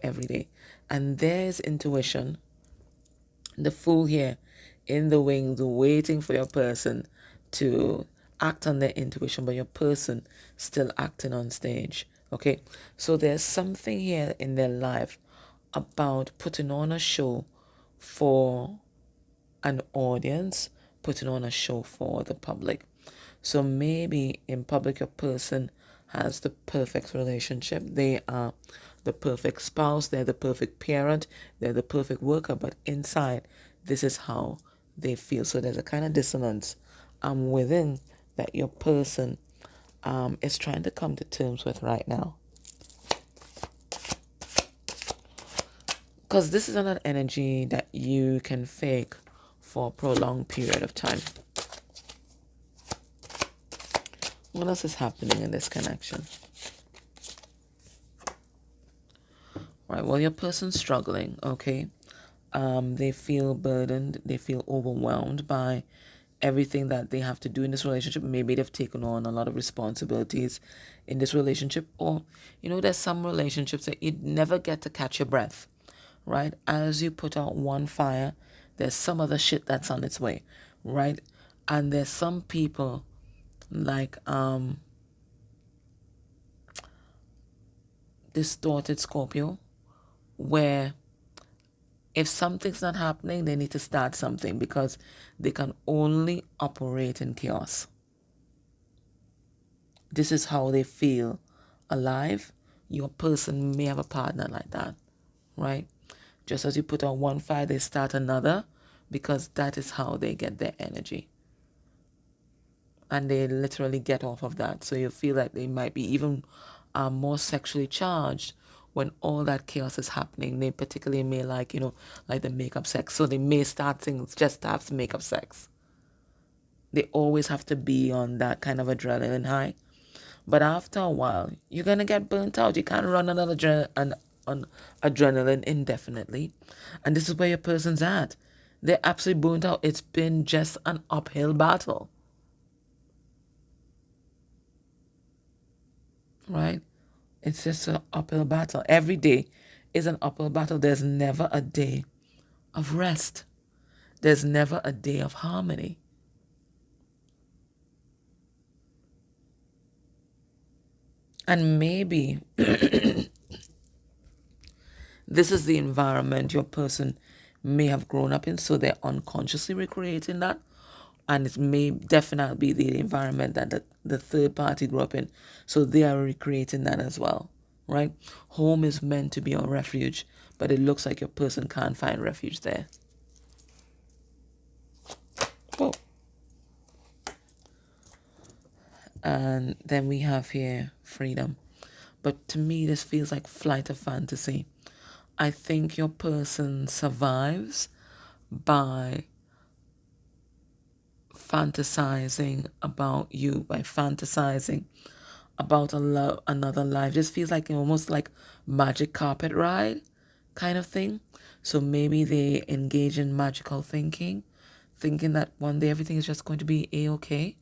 every day. And there's intuition, the Fool here in the wings, waiting for your person to act on their intuition, but your person still acting on stage. Okay, so there's something here in their life about putting on a show for an audience, putting on a show for the public. So maybe in public, your person has the perfect relationship. They are the perfect spouse. They're the perfect parent. They're the perfect worker. But inside, this is how they feel. So there's a kind of dissonance within that your person is trying to come to terms with right now. Because this is not an energy that you can fake for a prolonged period of time. What else is happening in this connection? Right, well, your person's struggling, okay? They feel burdened. They feel overwhelmed by everything that they have to do in this relationship. Maybe they've taken on a lot of responsibilities in this relationship. Or, there's some relationships that you never get to catch your breath, right? As you put out one fire, there's some other shit that's on its way, right? And there's some people like distorted Scorpio, where if something's not happening, they need to start something because they can only operate in chaos. This is how they feel alive. Your person may have a partner like that, right? Just as you put on one fire, they start another because that is how they get their energy. And they literally get off of that. So you feel like they might be even more sexually charged when all that chaos is happening. They particularly may like the makeup sex. So they may start things just to have makeup sex. They always have to be on that kind of adrenaline high. But after a while, you're going to get burnt out. You can't run on adrenaline indefinitely. And this is where your person's at. They're absolutely burnt out. It's been just an uphill battle. Right? It's just an uphill battle. Every day is an uphill battle. There's never a day of rest. There's never a day of harmony. And maybe this is the environment your person may have grown up in, so they're unconsciously recreating that. And it may definitely be the environment that the third party grew up in, so they are recreating that as well, right? Home is meant to be a refuge, but it looks like your person can't find refuge there. Oh. And then we have here freedom. But to me, this feels like flight of fantasy. I think your person survives by fantasizing about you, by fantasizing about another life. This feels like almost like magic carpet ride kind of thing. So maybe they engage in magical thinking that one day everything is just going to be a-okay.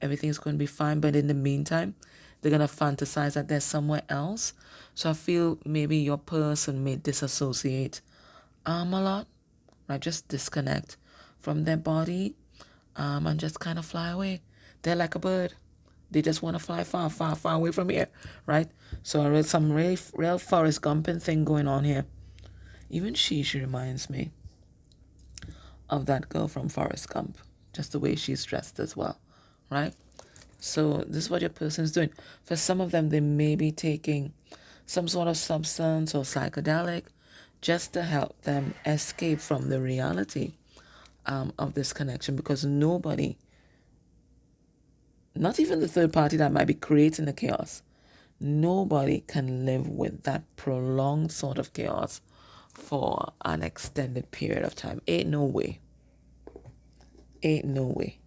Everything is going to be fine. But in the meantime, they're going to fantasize that they're somewhere else. So I feel maybe your person may disassociate a lot, right? Just disconnect from their body and just kind of fly away. They're like a bird. They just want to fly far, far, far away from here, right? So I read some real Forrest Gumping thing going on here. Even she reminds me of that girl from Forrest Gump. Just the way she's dressed as well, right? So this is what your person's doing. For some of them, they may be taking some sort of substance or psychedelic just to help them escape from the reality of this connection, because nobody, not even the third party that might be creating the chaos, nobody can live with that prolonged sort of chaos for an extended period of time. Ain't no way. Ain't no way.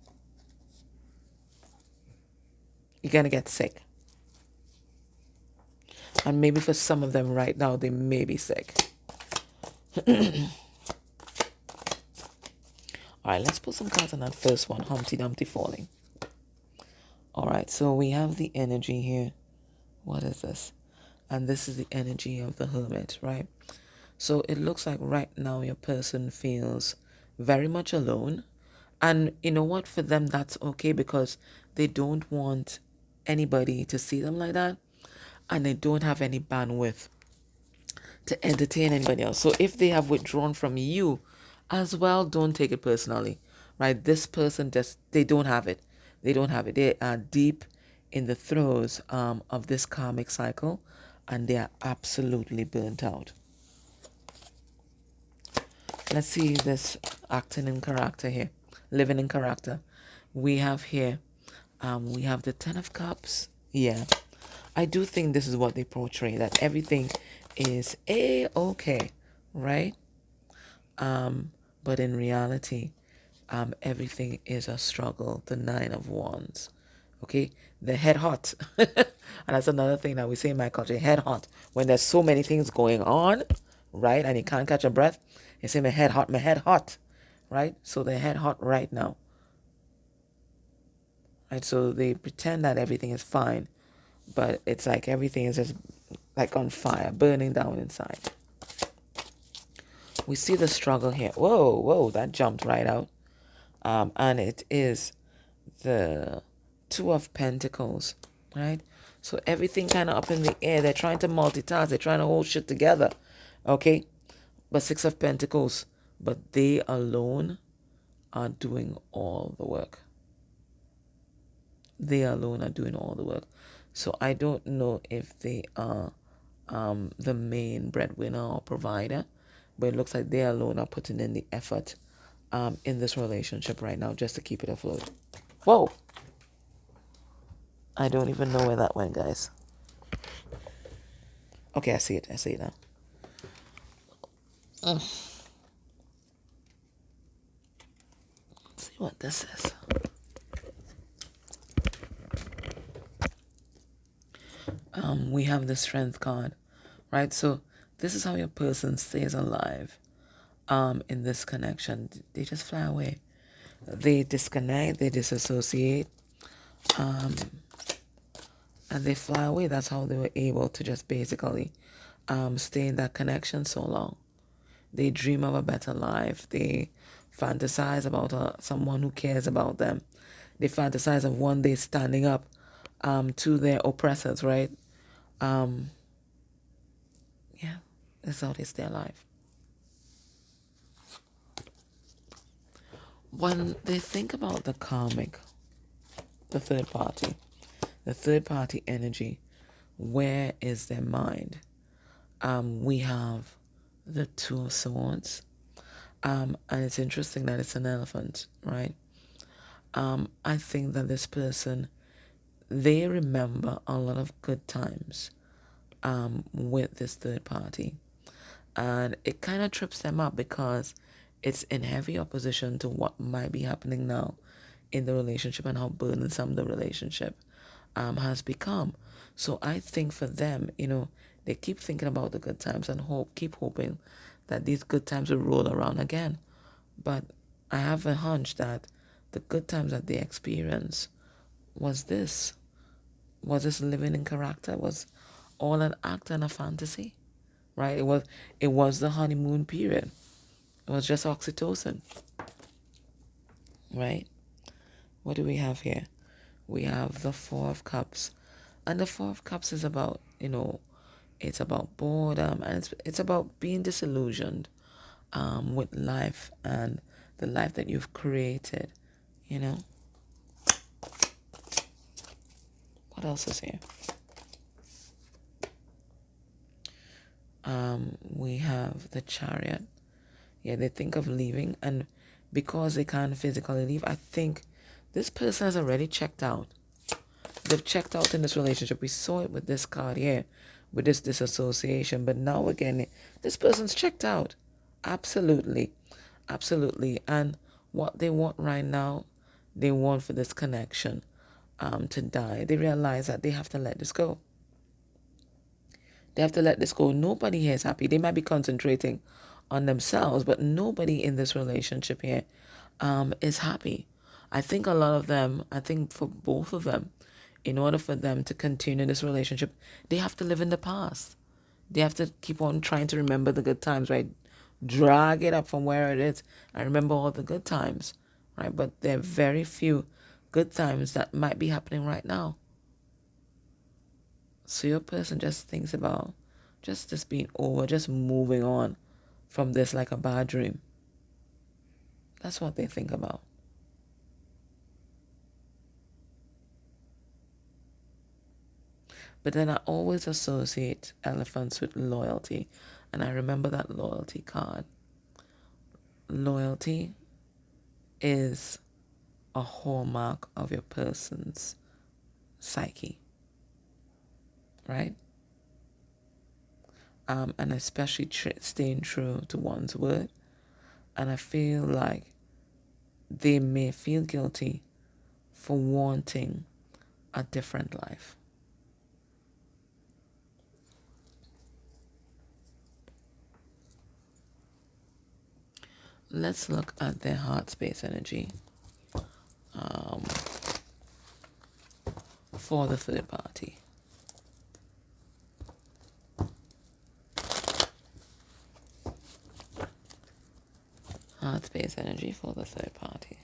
You're going to get sick. And maybe for some of them right now, they may be sick. All right, let's put some cards on that first one, Humpty Dumpty falling. All right, so we have the energy here. What is this? And this is the energy of the Hermit, right? So it looks like right now your person feels very much alone. And you know what? For them, that's okay because they don't want anybody to see them like that. And they don't have any bandwidth to entertain anybody else. So if they have withdrawn from you as well, don't take it personally, right? This person just, they don't have it. They don't have it. They are deep in the throes of this karmic cycle, and they are absolutely burnt out. Let's see this acting in character here, living in character. We have here, we have the Ten of Cups. Yeah, I do think this is what they portray, that everything is a-okay, right? But in reality, everything is a struggle. The Nine of Wands, okay? The head hot. And that's another thing that we say in my culture, head hot. When there's so many things going on, right? And you can't catch a breath, you say, my head hot, right? So the head hot right now. Right? So they pretend that everything is fine, but it's like everything is just like on fire, burning down inside. We see the struggle here. Whoa, that jumped right out. And it is the Two of Pentacles, right? So everything kind of up in the air. They're trying to multitask. They're trying to hold shit together, okay? But Six of Pentacles, but they alone are doing all the work. They alone are doing all the work. So I don't know if they are the main breadwinner or provider, but it looks like they alone are putting in the effort in this relationship right now just to keep it afloat. Whoa! I don't even know where that went, guys. Okay, I see it now. Let's see what this is. We have the Strength card, right? So this is how your person stays alive in this connection. They just fly away. They disconnect, they disassociate, and they fly away. That's how they were able to just basically stay in that connection so long. They dream of a better life. They fantasize about someone who cares about them. They fantasize of one day standing up to their oppressors, right? Yeah, that's how they stay alive. When they think about the karmic, the third party energy, where is their mind? We have the Two of Swords. And it's interesting that it's an elephant, right? I think that this person, they remember a lot of good times with this third party. And it kind of trips them up because it's in heavy opposition to what might be happening now in the relationship and how burdensome the relationship has become. So I think for them, they keep thinking about the good times and keep hoping that these good times will roll around again. But I have a hunch that the good times that they experience was this living in character, was all an act and a fantasy, right? It was the honeymoon period. It was just oxytocin, right? What do we have here? We have the Four of Cups. And the Four of Cups is about, it's about boredom, and it's about being disillusioned with life and the life that you've created, What else is here? We have the Chariot. Yeah, they think of leaving, and because they can't physically leave, I think this person has already checked out. They've checked out in this relationship. We saw it with this card here, with this disassociation, but now again, this person's checked out. Absolutely. And what they want right now, they want for this connection to die. They realize that they have to let this go. They have to let this go. Nobody here is happy. They might be concentrating on themselves, but nobody in this relationship here is happy. I think a lot of them, I think for both of them, in order for them to continue this relationship, they have to live in the past. They have to keep on trying to remember the good times, right? Drag it up from where it is and remember all the good times, right? But there are very few good times that might be happening right now. So your person just thinks about just this being over, just moving on from this like a bad dream. That's what they think about. But then I always associate elephants with loyalty. And I remember that loyalty card. Loyalty is a hallmark of your person's psyche, right? And especially staying true to one's word. And I feel like they may feel guilty for wanting a different life. Let's look at their heart space energy for the third party. Heart space energy for the third party.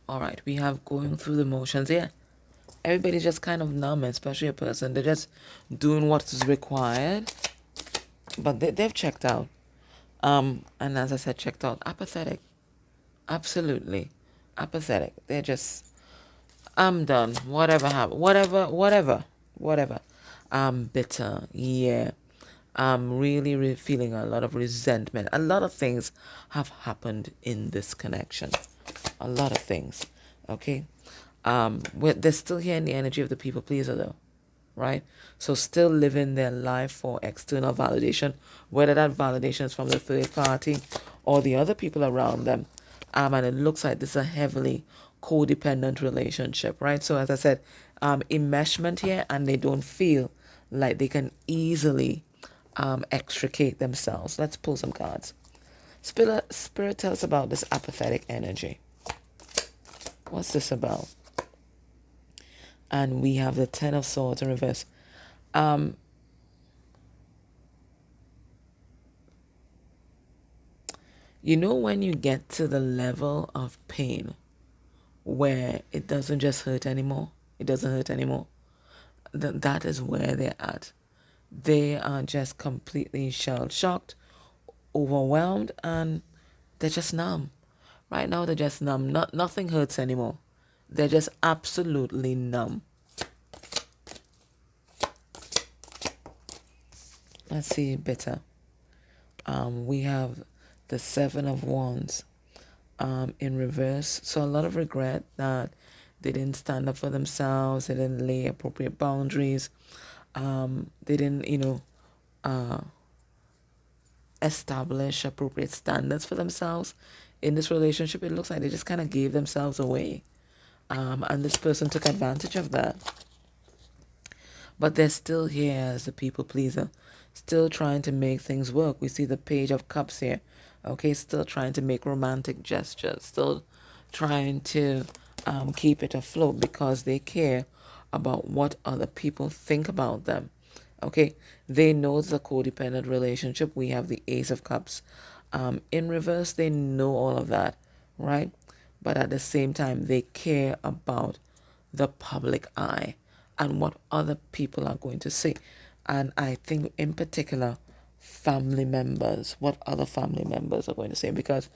All right, we have going through the motions. Yeah, everybody's just kind of numb, especially a person. They're just doing what is required, but they've checked out. And as I said, checked out. Apathetic. Absolutely. Apathetic. They're just, I'm done. Whatever happened. Whatever. Bitter. Yeah. Really feeling a lot of resentment. A lot of things have happened in this connection. A lot of things. Okay. They're still here in the energy of the people pleaser though. Right? So still living their life for external validation, whether that validation is from the third party or the other people around them. And it looks like this is a heavily codependent relationship, right? So as I said, enmeshment here, and they don't feel like they can easily extricate themselves. Let's pull some cards. Spirit tell us about this apathetic energy. What's this about? And we have the Ten of Swords in reverse. You know when you get to the level of pain where it doesn't just hurt anymore? It doesn't hurt anymore. That is where they're at. They are just completely shell-shocked, overwhelmed, and they're just numb. Right now, they're just numb. Nothing hurts anymore. They're just absolutely numb. Let's see, better. We have the Seven of Wands in reverse. So a lot of regret that they didn't stand up for themselves. They didn't lay appropriate boundaries. They didn't, establish appropriate standards for themselves in this relationship. It looks like they just kind of gave themselves away. And this person took advantage of that. But they're still here as a people pleaser, still trying to make things work. We see the Page of Cups here. Okay, still trying to make romantic gestures, still trying to keep it afloat because they care about what other people think about them. Okay, they know it's a codependent relationship. We have the Ace of Cups in reverse. They know all of that, right? But at the same time, they care about the public eye and what other people are going to say. And I think in particular, family members, what other family members are going to say, because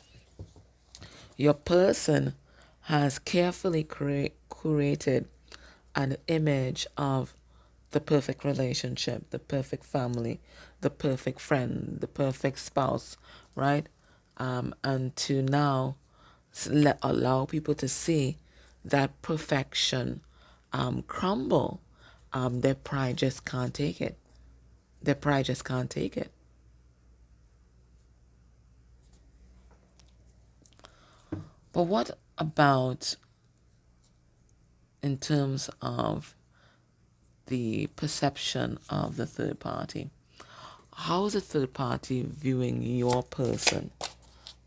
your person has carefully curated an image of the perfect relationship, the perfect family, the perfect friend, the perfect spouse, right? And to now allow people to see that perfection crumble, their pride just can't take it. Their pride just can't take it. But what about in terms of the perception of the third party? How is the third party viewing your person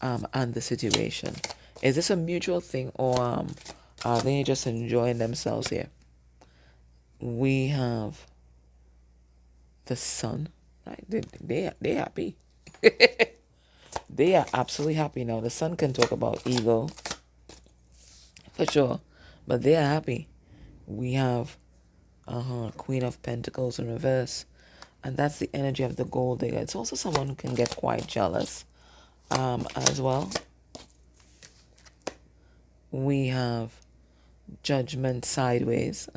and the situation? Is this a mutual thing, or are they just enjoying themselves here? We have the sun, right? They happy. They are absolutely happy now. The sun can talk about ego for sure, but they are happy. We have Queen of Pentacles in reverse, and that's the energy of the gold digger. It's also someone who can get quite jealous as well. We have Judgment sideways.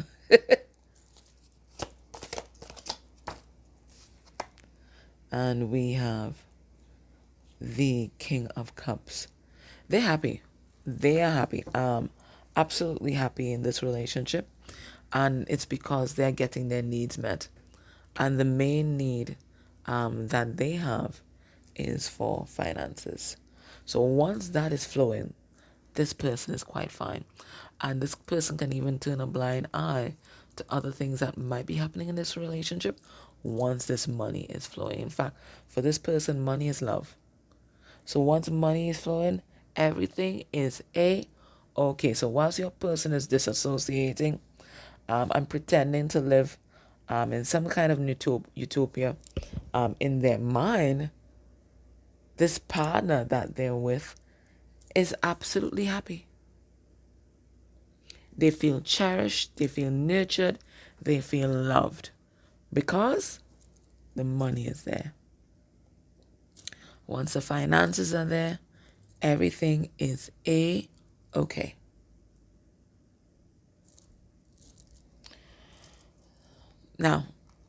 And we have the King of Cups. They're happy. They are happy. Absolutely happy in this relationship. And it's because they're getting their needs met. And the main need that they have is for finances. So once that is flowing, this person is quite fine. And this person can even turn a blind eye to other things that might be happening in this relationship once this money is flowing. In fact, for this person, money is love. So once money is flowing, everything is okay. So whilst your person is disassociating and pretending to live in some kind of utopia in their mind, this partner that they're with is absolutely happy. They feel cherished, they feel nurtured, they feel loved because the money is there. Once the finances are there, everything is okay. Now,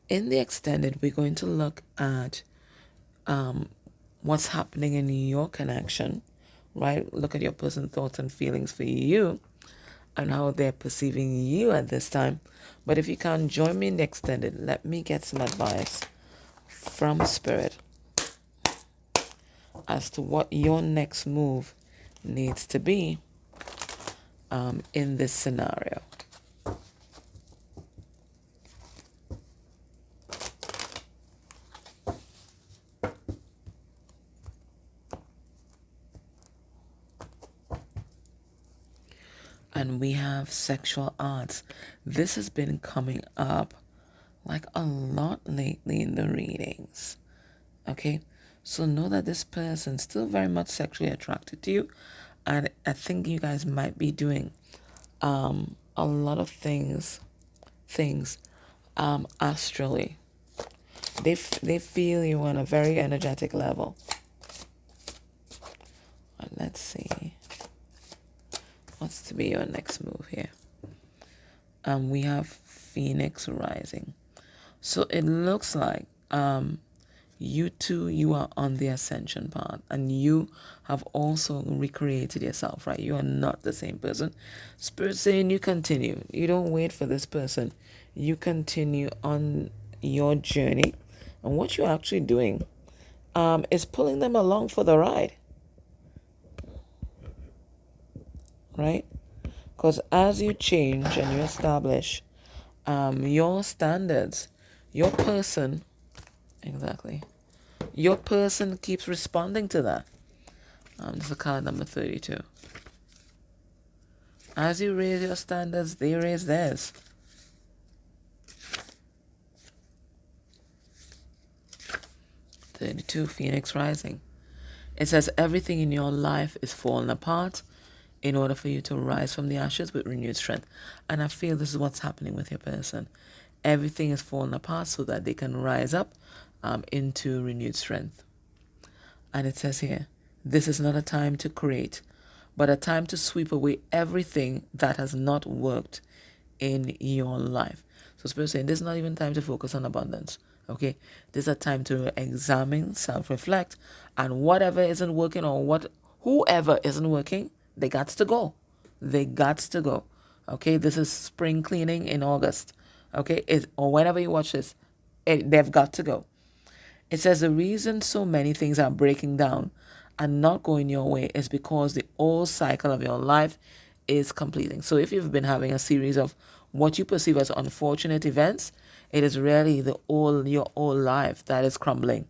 in the extended, we're going to look at what's happening in your connection, right? Look at your person's thoughts and feelings for you and how they're perceiving you at this time. But if you can't join me in the extended, let me get some advice from Spirit as to what your next move needs to be in this scenario. And we have sexual arts. This has been coming up like a lot lately in the readings. Okay, so know that this person's still very much sexually attracted to you, and I think you guys might be doing a lot of things astrally. They feel you on a very energetic level. Let's see. What's to be your next move here? We have Phoenix rising. So it looks like you are on the ascension path, and you have also recreated yourself, right? You are not the same person. Spirit saying you continue. You don't wait for this person. You continue on your journey. And what you're actually doing is pulling them along for the ride. Right? Because as you change and you establish your standards, your person, exactly, your person keeps responding to that. This is card number 32. As you raise your standards, they raise theirs. Phoenix rising. It says everything in your life is falling apart in order for you to rise from the ashes with renewed strength. And I feel this is what's happening with your person. Everything is falling apart so that they can rise up into renewed strength. And it says here, this is not a time to create, but a time to sweep away everything that has not worked in your life. So Spirit saying this is not even time to focus on abundance. Okay, this is a time to examine, self-reflect, and whatever isn't working or whoever isn't working, they got to go. They got to go. Okay, this is spring cleaning in August. Okay, or whenever you watch this, they've got to go. It says the reason so many things are breaking down and not going your way is because the old cycle of your life is completing. So if you've been having a series of what you perceive as unfortunate events, it is really your old life that is crumbling.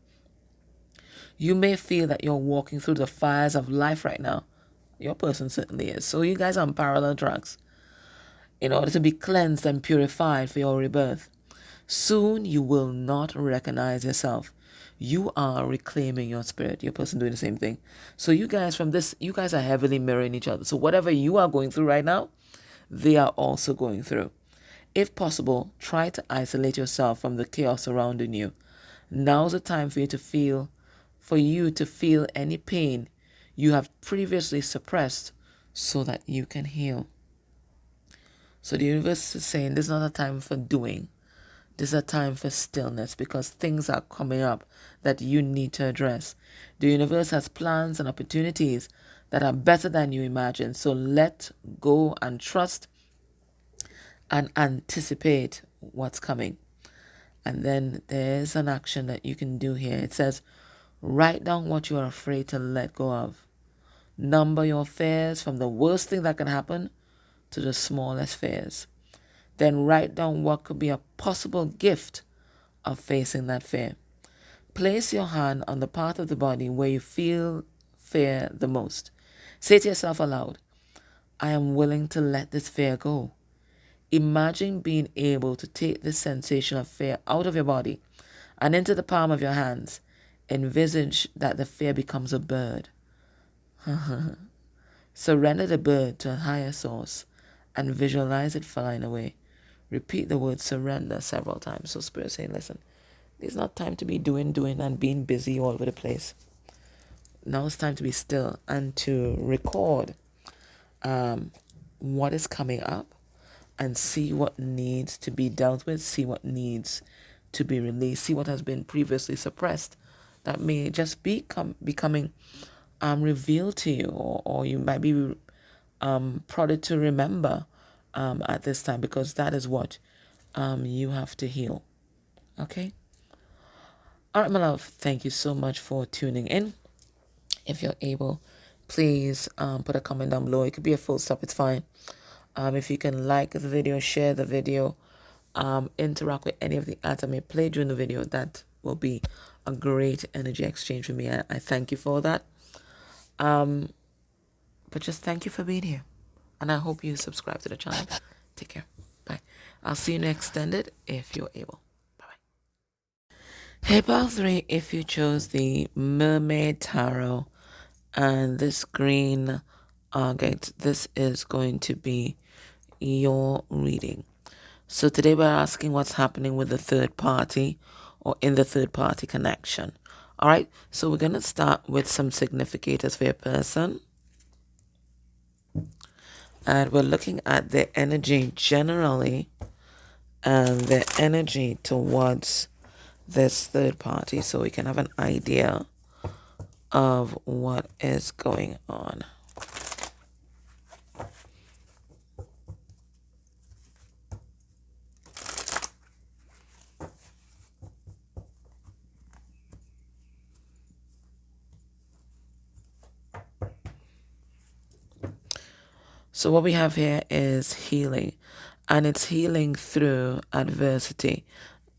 You may feel that you're walking through the fires of life right now. Your person certainly is. So you guys are on parallel tracks in order to be cleansed and purified for your rebirth. Soon you will not recognize yourself. You are reclaiming your spirit. Your person doing the same thing. So you guys you guys are heavily mirroring each other. So whatever you are going through right now, they are also going through. If possible, try to isolate yourself from the chaos surrounding you. Now's the time for you to feel any pain you have previously suppressed so that you can heal. So the universe is saying this is not a time for doing. This is a time for stillness because things are coming up that you need to address. The universe has plans and opportunities that are better than you imagine. So let go and trust and anticipate what's coming. And then there's an action that you can do here. It says, write down what you are afraid to let go of. Number your fears from the worst thing that can happen to the smallest fears. Then write down what could be a possible gift of facing that fear. Place your hand on the part of the body where you feel fear the most. Say to yourself aloud, I am willing to let this fear go. Imagine being able to take this sensation of fear out of your body and into the palm of your hands. Envisage that the fear becomes a bird. Surrender the bird to a higher source and visualize it flying away. Repeat the word surrender several times. So Spirit saying, listen, it's not time to be doing and being busy all over the place. Now it's time to be still and to record what is coming up and see what needs to be dealt with, see what needs to be released, see what has been previously suppressed that may just be becoming revealed to you, or you might be prodded to remember at this time, because that is what you have to heal. Okay? All right, my love, thank you so much for tuning in. If you're able, please put a comment down below. It could be a full stop, it's fine. If you can like the video, share the video, interact with any of the ads I may play during the video, that will be a great energy exchange for me. I thank you for that. But just thank you for being here. And I hope you subscribe to the channel. Take care. Bye. I'll see you in extended if you're able. Bye-bye. Hey, pile 3, if you chose the Mermaid Tarot and this green agate, this is going to be your reading. So today we're asking what's happening with the third party or in the third party connection. All right, so we're going to start with some significators for your person. And we're looking at their energy generally and their energy towards this third party, so we can have an idea of what is going on. So what we have here is healing, and it's healing through adversity.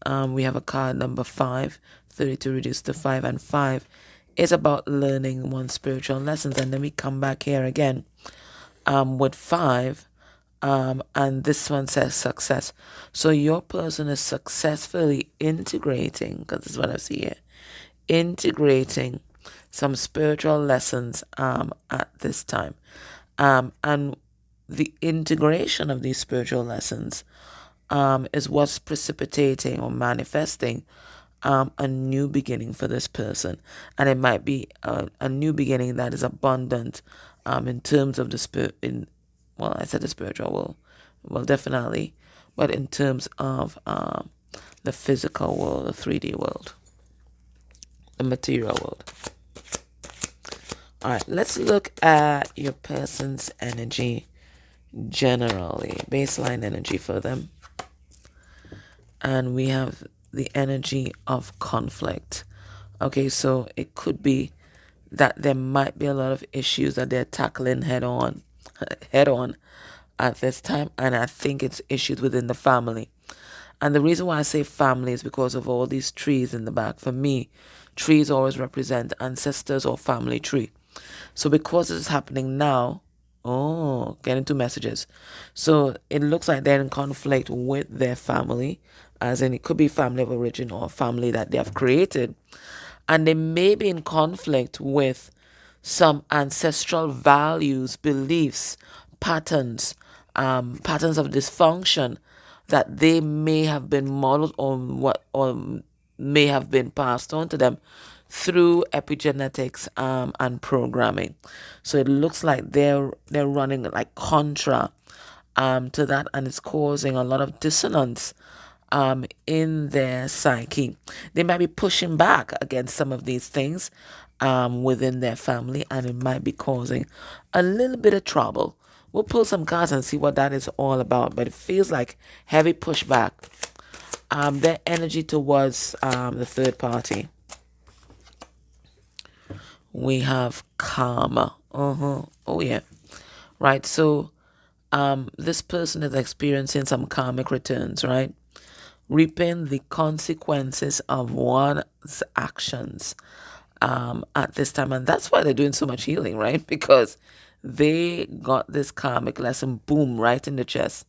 We have a card number 5, 32 reduced to 5, and 5 is about learning one's spiritual lessons. And then we come back here again with 5, and this one says success. So your person is successfully integrating, because this is what I see here, integrating some spiritual lessons at this time. And the integration of these spiritual lessons is what's precipitating or manifesting a new beginning for this person. And it might be a new beginning that is abundant in terms of the spirit, I said the spiritual world, well, definitely, but in terms of the physical world, the 3D world, the material world. All right, let's look at your person's energy generally, baseline energy for them. And we have the energy of conflict. Okay, so it could be that there might be a lot of issues that they're tackling head on head on at this time, and I think it's issues within the family. And the reason why I say family is because of all these trees in the back. For me, trees always represent ancestors or family tree. So because this is happening now, oh, getting two messages. So it looks like they're in conflict with their family, as in it could be family of origin or family that they have created. And they may be in conflict with some ancestral values, beliefs, patterns, patterns of dysfunction that they may have been modeled on what or may have been passed on to them through epigenetics and programming. So it looks like they're running like contra to that, and it's causing a lot of dissonance in their psyche. They might be pushing back against some of these things within their family, and it might be causing a little bit of trouble. We'll pull some cards and see what that is all about, but it feels like heavy pushback. Their energy towards the third party. We have karma. Oh yeah. Right. So this person is experiencing some karmic returns, right? Reaping the consequences of one's actions at this time. And that's why they're doing so much healing, right? Because they got this karmic lesson, boom, right in the chest.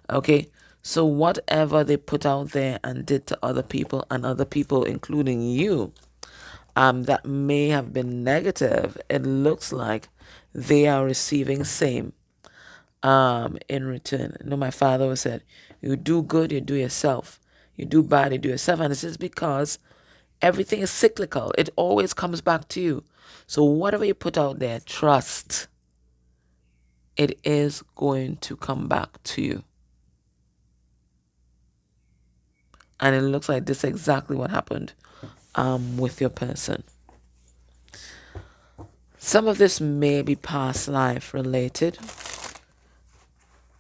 Okay? So whatever they put out there and did to other people, and other people, including you, that may have been negative, it looks like they are receiving same in return. You know, my father always said, you do good, you do yourself. You do bad, you do yourself. And this is because everything is cyclical. It always comes back to you. So whatever you put out there, trust it is going to come back to you. And it looks like this is exactly what happened with your person. Some of this may be past life related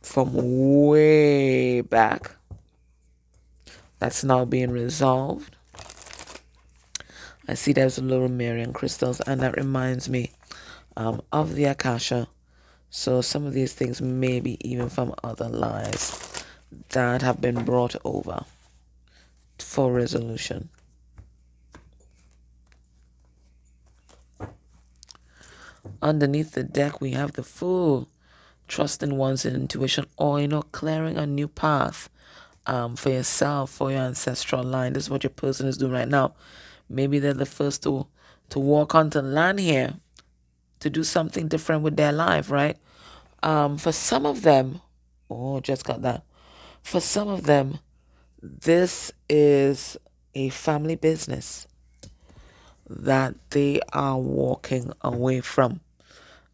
from way back. That's now being resolved. I see there's a little Marian crystals, and that reminds me of the Akasha. So some of these things may be even from other lives that have been brought over for resolution. Underneath the deck, we have the Fool, trust in one's intuition, or, you know, clearing a new path for yourself, for your ancestral line. This is what your person is doing right now. Maybe they're the first to walk onto land here, to do something different with their life, right? For some of them, oh, just got that. For some of them, this is a family business that they are walking away from.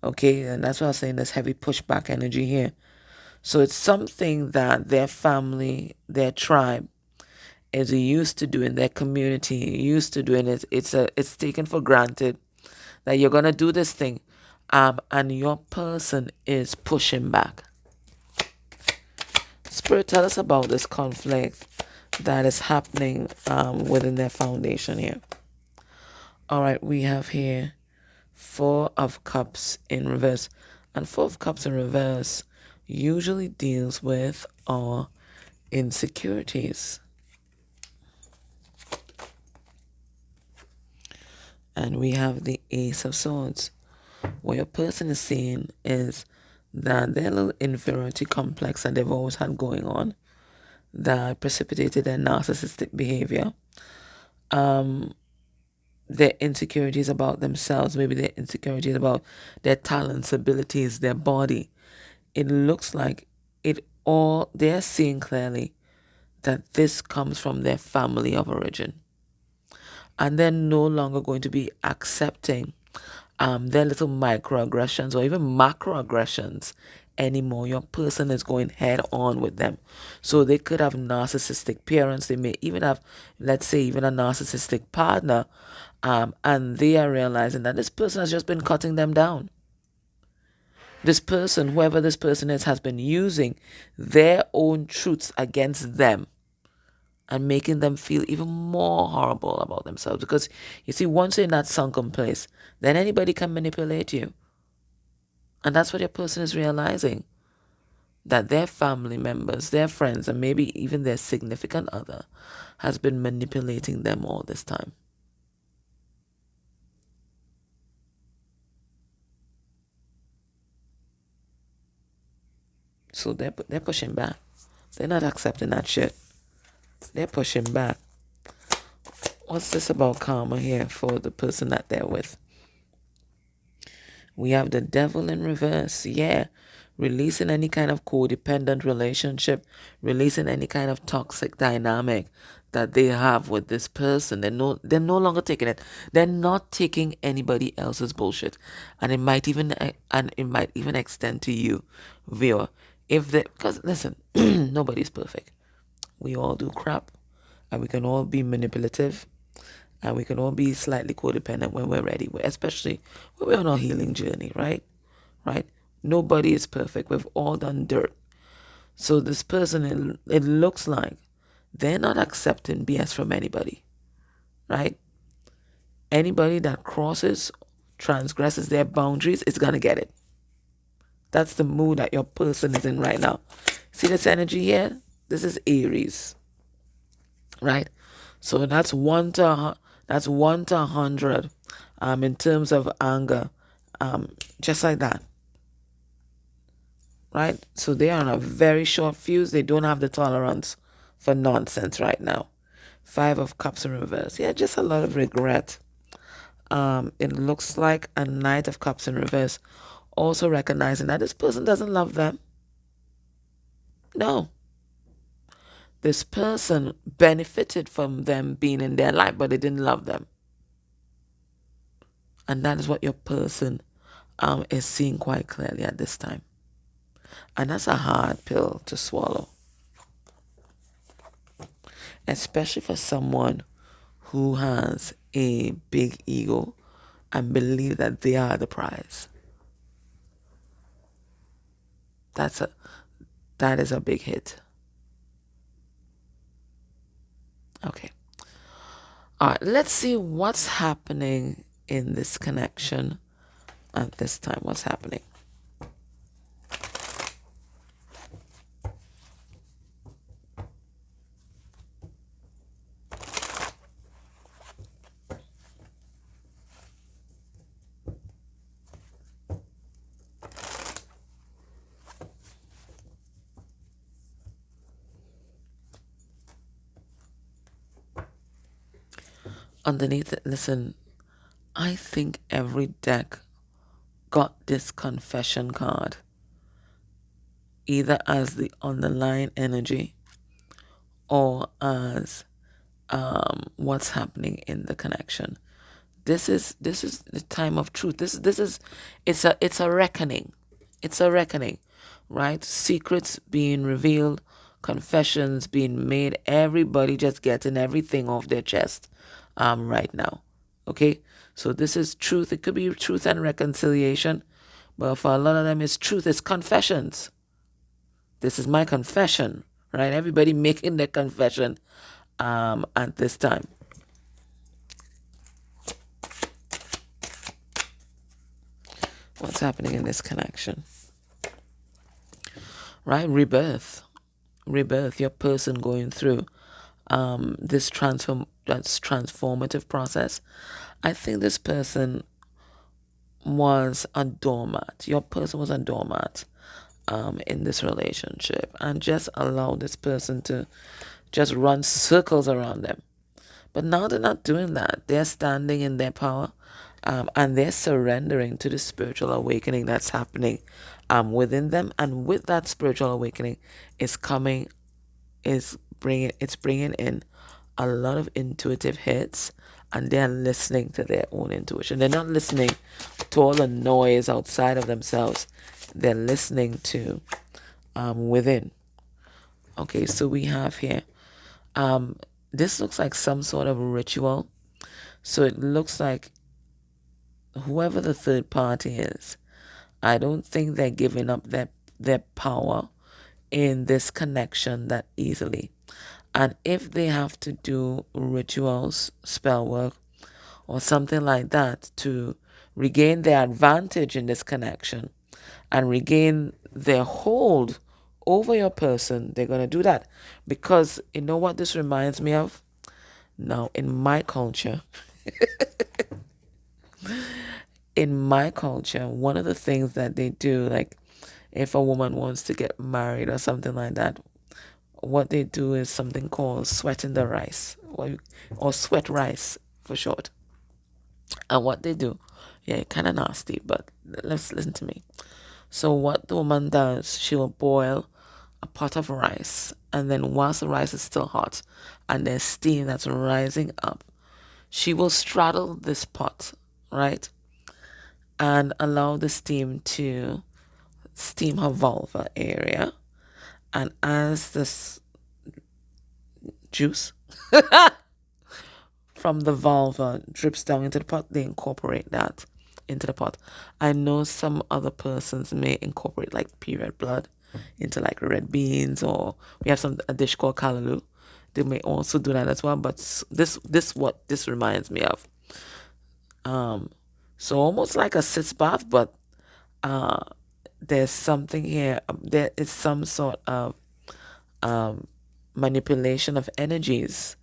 Okay, and that's why I'm saying there's heavy pushback energy here. So it's something that their family, their tribe, is used to doing, their community used to doing it. It's taken for granted that you're gonna do this thing, and your person is pushing back. Spirit, tell us about this conflict that is happening within their foundation here. All right, we have here Four of Cups in reverse, and Four of Cups in reverse usually deals with our insecurities. And we have the Ace of Swords. What your person is saying is that their little inferiority complex that they've always had going on that precipitated their narcissistic behavior, their insecurities about themselves, maybe their insecurities about their talents, abilities, their body. It looks like they're seeing clearly that this comes from their family of origin. And they're no longer going to be accepting their little microaggressions or even macroaggressions anymore. Your person is going head on with them. So they could have narcissistic parents. They may even have, let's say, even a narcissistic partner. And they are realizing that this person has just been cutting them down. This person, whoever this person is, has been using their own truths against them. and making them feel even more horrible about themselves. Because you see, once you're in that sunken place, then anybody can manipulate you. And that's what your person is realizing. That their family members, their friends, and maybe even their significant other has been manipulating them all this time. So they're pushing back. They're not accepting that shit. They're pushing back. What's this about karma here for the person that they're with? We have the devil in reverse. Yeah. Releasing any kind of codependent relationship, releasing any kind of toxic dynamic that they have with this person. They're no longer taking it. They're not taking anybody else's bullshit. And it might even extend to you, viewer. Because listen, nobody's perfect. We all do crap, and we can all be manipulative, and we can all be slightly codependent when we're ready, especially when we're on our healing journey, right? Right? Nobody is perfect. We've all done dirt. So this person, it looks like they're not accepting BS from anybody, right? Anybody that transgresses their boundaries is going to get it. That's the mood that your person is in right now. See this energy here? This is Aries, right? So that's 1 to 100 in terms of anger, just like that, right? So they are on a very short fuse. They don't have the tolerance for nonsense right now. 5 of Cups in reverse. Yeah, just a lot of regret. It looks like a Knight of Cups in reverse. Also recognizing that this person doesn't love them. No. This person benefited from them being in their life, but they didn't love them. And that is what your person is seeing quite clearly at this time. And that's a hard pill to swallow. Especially for someone who has a big ego and believe that they are the prize. That is a big hit. Okay. All right, let's see what's happening in this connection at this time. What's happening? Underneath it, listen, I think every deck got this confession card either as the underlying energy or as what's happening in the connection. This is the time of truth. It's a reckoning. It's a reckoning, right? Secrets being revealed, confessions being made, everybody just getting everything off their chest right now. Okay? So this is truth. It could be truth and reconciliation, but for a lot of them it's truth, it's confessions. This is my confession, right? Everybody making their confession at this time. What's happening in this connection? Right? Rebirth. Your person going through this transformative process. I think this person was a doormat. Your person was a doormat in this relationship, and just allow this person to just run circles around them. But now they're not doing that. They're standing in their power, and they're surrendering to the spiritual awakening that's happening within them. And with that spiritual awakening is bringing in a lot of intuitive hits, and they're listening to their own intuition. They're not listening to all the noise outside of themselves. They're listening to within. Okay, so we have here, this looks like some sort of ritual. So it looks like whoever the third party is, I don't think they're giving up their power in this connection that easily. And if they have to do rituals, spell work, or something like that to regain their advantage in this connection and regain their hold over your person, they're going to do that. Because you know what this reminds me of? Now, in my culture, one of the things that they do, like if a woman wants to get married or something like that, what they do is something called sweating the rice, or sweat rice for short. And what they do, yeah, kind of nasty, but let's listen to me. So what the woman does, she will boil a pot of rice, and then once the rice is still hot and there's steam that's rising up, she will straddle this pot, right? And allow the steam to steam her vulva area. And as this juice from the vulva drips down into the pot, they incorporate that into the pot. I know some other persons may incorporate like period blood into like red beans, or we have a dish called callaloo. They may also do that as well. But what this reminds me of. So almost like a sitz bath, but uh, there's something here. There is some sort of manipulation of energies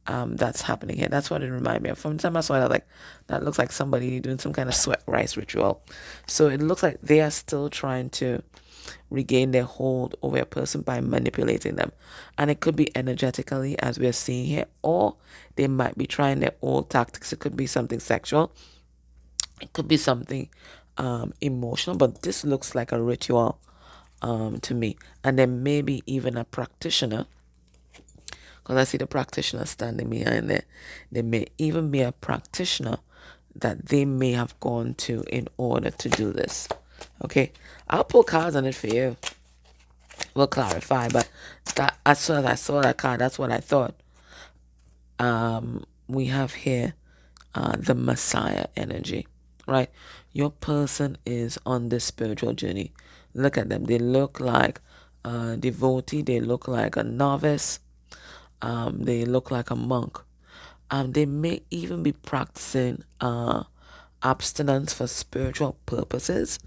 that's happening here. That's what it reminded me of. From the time I saw it, like, that looks like somebody doing some kind of sweat rice ritual. So it looks like they are still trying to regain their hold over a person by manipulating them. And it could be energetically, as we're seeing here, or they might be trying their old tactics. It could be something sexual. It could be something emotional, but this looks like a ritual to me. And then maybe even a practitioner, because I see the practitioner standing behind there. There may even be a practitioner that they may have gone to in order to do this. Okay, I'll pull cards on it for you. We'll clarify, but that, as soon as I saw that card, that's what I thought. We have here the Messiah energy, right? Your person is on this spiritual journey. Look at them. They look like a devotee. They look like a novice. They look like a monk. They may even be practicing abstinence for spiritual purposes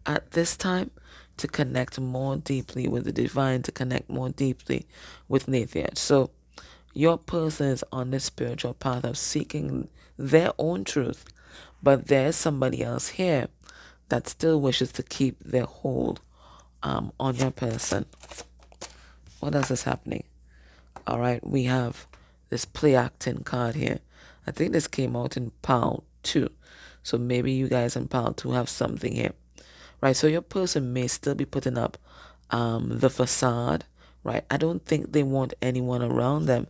at this time, to connect more deeply with the divine, to connect more deeply with nature. So your person is on this spiritual path of seeking their own truth, but there's somebody else here that still wishes to keep their hold on your person. What else is happening? All right, we have this play acting card here. I think this came out in pile 2. So maybe you guys in pile 2 have something here. Right, so your person may still be putting up the facade, right? I don't think they want anyone around them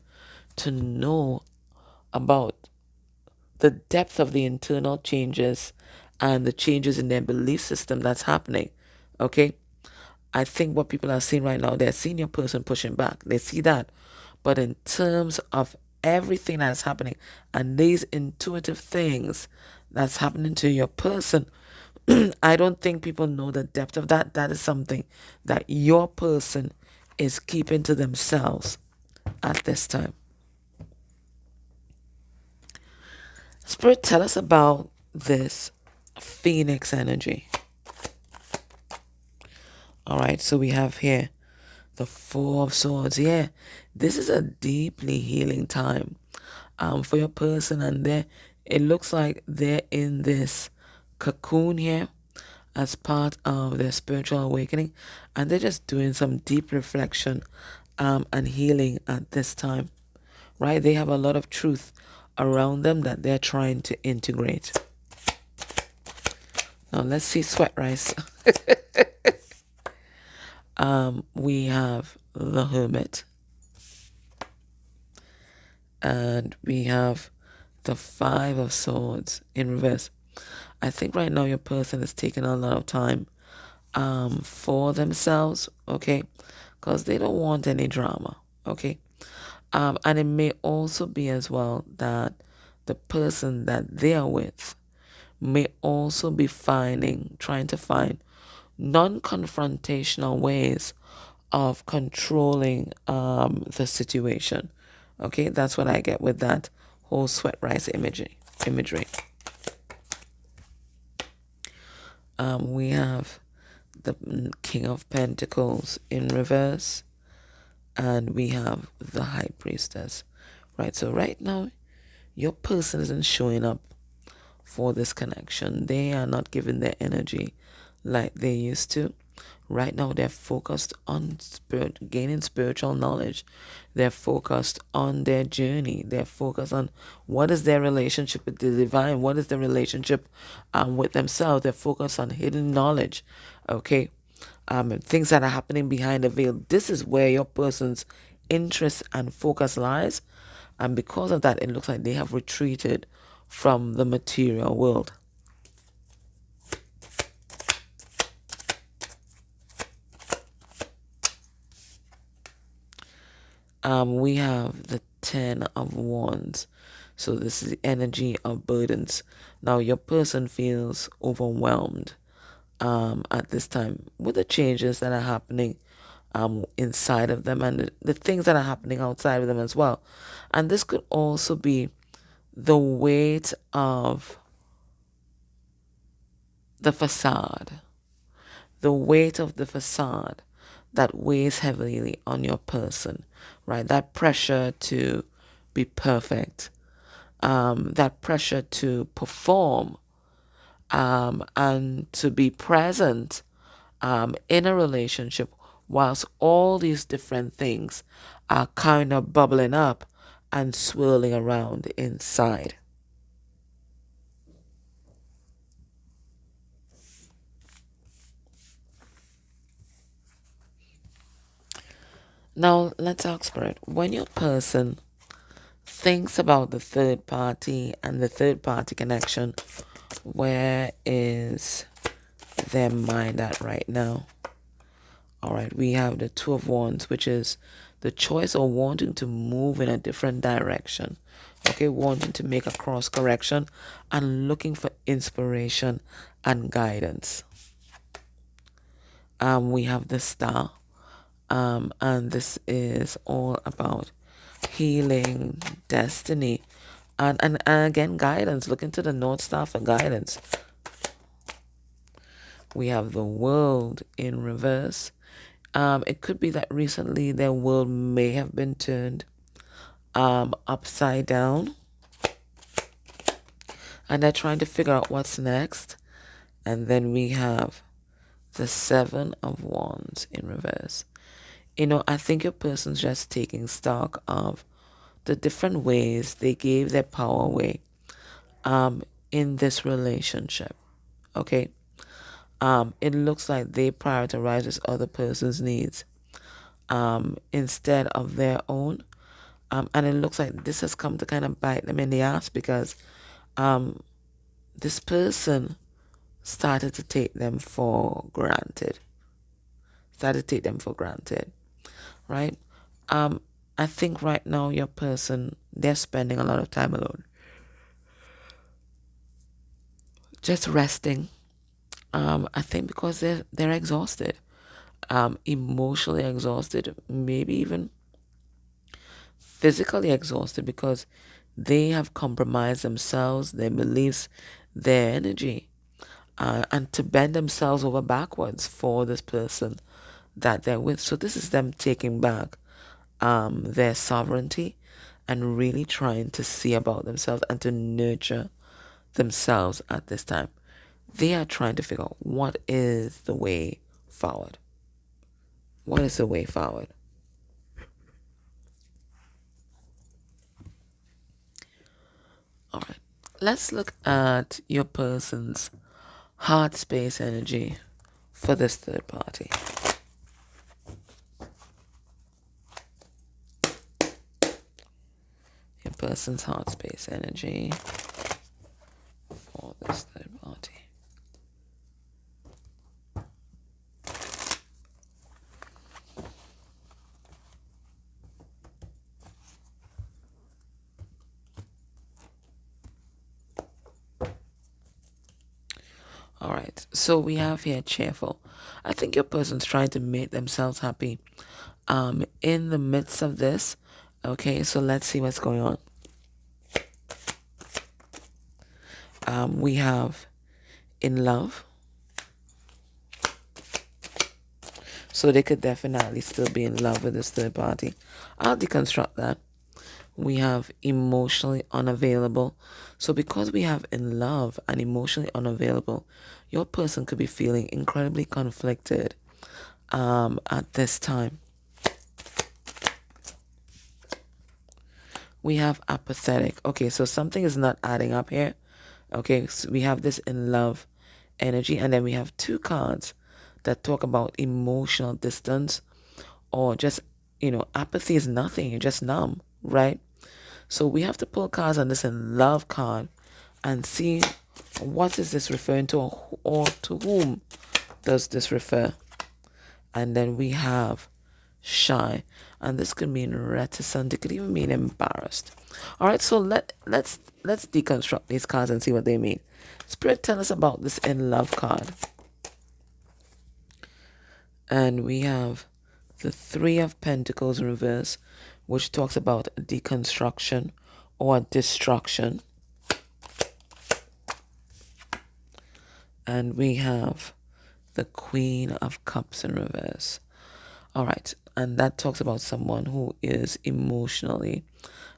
to know about the depth of the internal changes and the changes in their belief system that's happening, okay? I think what people are seeing right now, they're seeing your person pushing back. They see that. But in terms of everything that's happening and these intuitive things that's happening to your person, I don't think people know the depth of that. That is something that your person is keeping to themselves at this time. Spirit, tell us about this Phoenix energy. All right, so we have here the Four of Swords. Yeah, this is a deeply healing time for your person, and it looks like they're in this cocoon here as part of their spiritual awakening, and they're just doing some deep reflection and healing at this time, right? They have a lot of truth around them that they're trying to integrate. Now let's see sweat rice. We have the Hermit, and we have the Five of Swords in reverse. I think right now your person is taking a lot of time for themselves, okay? Because they don't want any drama, okay? And it may also be as well that the person that they are with may also be trying to find non-confrontational ways of controlling the situation. Okay, that's what I get with that whole sweat rice imagery. We have the King of Pentacles in reverse, and we have the High Priestess. Right, so right now your person isn't showing up for this connection. They are not giving their energy like they used to. Right now they're focused on gaining spiritual knowledge. They're focused on their journey. They're focused on what is their relationship with the divine, what is their relationship with themselves. They're focused on hidden knowledge. Okay, things that are happening behind the veil. This is where your person's interest and focus lies, and because of that, it looks like they have retreated from the material world. We have the 10 of Wands. So this is the energy of burdens. Now your person feels overwhelmed at this time with the changes that are happening inside of them, and the things that are happening outside of them as well. And this could also be the weight of the facade, the weight of the facade that weighs heavily on your person, right? That pressure to be perfect, that pressure to perform, and to be present in a relationship, whilst all these different things are kind of bubbling up and swirling around inside. Now let's ask Spirit, when your person thinks about the third party and the third party connection, where is their mind at right now? All right, we have the Two of Wands, which is the choice of wanting to move in a different direction. Okay, wanting to make a cross correction and looking for inspiration and guidance. We have the Star, and this is all about healing, destiny, and again guidance. Look into the North Star for guidance. We have the World in reverse. It could be that recently their world may have been turned upside down, and they're trying to figure out what's next. And then we have the Seven of Wands in reverse. You know, I think your person's just taking stock of the different ways they gave their power away in this relationship. Okay, it looks like they prioritize this other person's needs instead of their own. And it looks like this has come to kind of bite them in the ass, because this person started to take them for granted. Right? I think right now your person, they're spending a lot of time alone, just resting. I think because they're exhausted, emotionally exhausted, maybe even physically exhausted, because they have compromised themselves, their beliefs, their energy, and to bend themselves over backwards for this person that they're with. So this is them taking back their sovereignty and really trying to see about themselves and to nurture themselves at this time. They are trying to figure out what is the way forward. What is the way forward? All right. Let's look at your person's heart space energy for this third party. Your person's heart space energy for this third party. All right, so we have here cheerful. I think your person's trying to make themselves happy in the midst of this. Okay, so let's see what's going on. We have in love. So they could definitely still be in love with this third party. I'll deconstruct that. We have emotionally unavailable. So because we have in love and emotionally unavailable, your person could be feeling incredibly conflicted at this time. We have apathetic. Okay, so something is not adding up here. Okay, so we have this in love energy, and then we have two cards that talk about emotional distance, or just, apathy is nothing. You're just numb, right? So we have to pull cards on this in love card and see what is this referring to, or to whom does this refer. And then we have shy, and this could mean reticent. It could even mean embarrassed. All right, so let's deconstruct these cards and see what they mean. Spirit, tell us about this in love card. And we have the Three of Pentacles in reverse, which talks about deconstruction or destruction. And we have the Queen of Cups in reverse. All right, and that talks about someone who is emotionally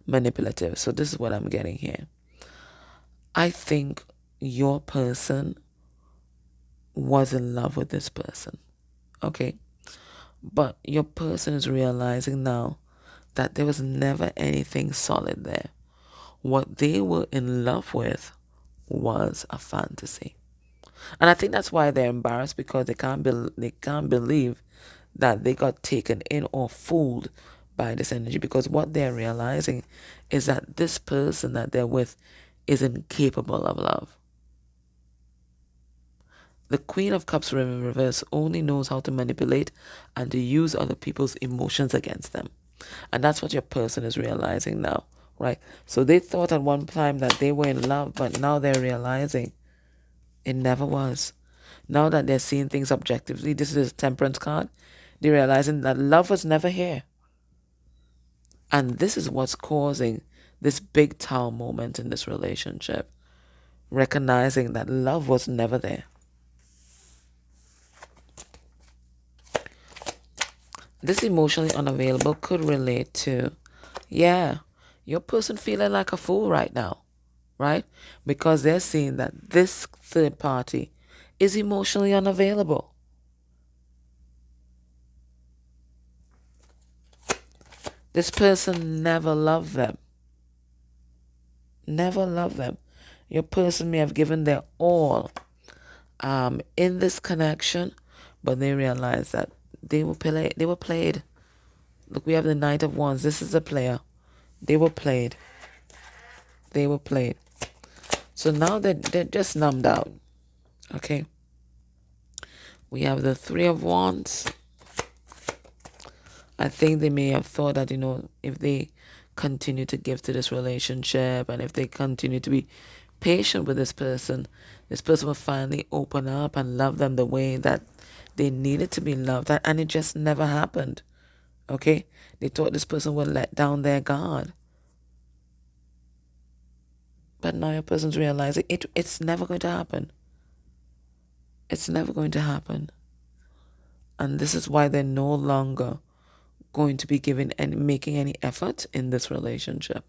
manipulative. So this is what I'm getting here. I think your person was in love with this person, okay? But your person is realizing now that there was never anything solid there. What they were in love with was a fantasy. And I think that's why they're embarrassed, because they can't believe that they got taken in or fooled by this energy, because what they're realizing is that this person that they're with is incapable of love. The Queen of Cups in reverse only knows how to manipulate and to use other people's emotions against them. And that's what your person is realizing now, right? So they thought at one time that they were in love, but now they're realizing it never was. Now that they're seeing things objectively, this is a Temperance card, they're realizing that love was never here. And this is what's causing this big Tower moment in this relationship. Recognizing that love was never there. This emotionally unavailable could relate to, your person feeling like a fool right now, right? Because they're seeing that this third party is emotionally unavailable. This person never loved them. Never loved them. Your person may have given their all in this connection, but they realize that they were played. Look, we have the Knight of Wands. This is a player. They were played. They were played. So now they're just numbed out. Okay. We have the Three of Wands. I think they may have thought that, if they continue to give to this relationship, and if they continue to be patient with this person will finally open up and love them the way that they needed to be loved. And it just never happened. Okay? They thought this person would let down their guard. But now your person's realizing it's never going to happen. It's never going to happen. And this is why they're no longer going to be giving and making any effort in this relationship.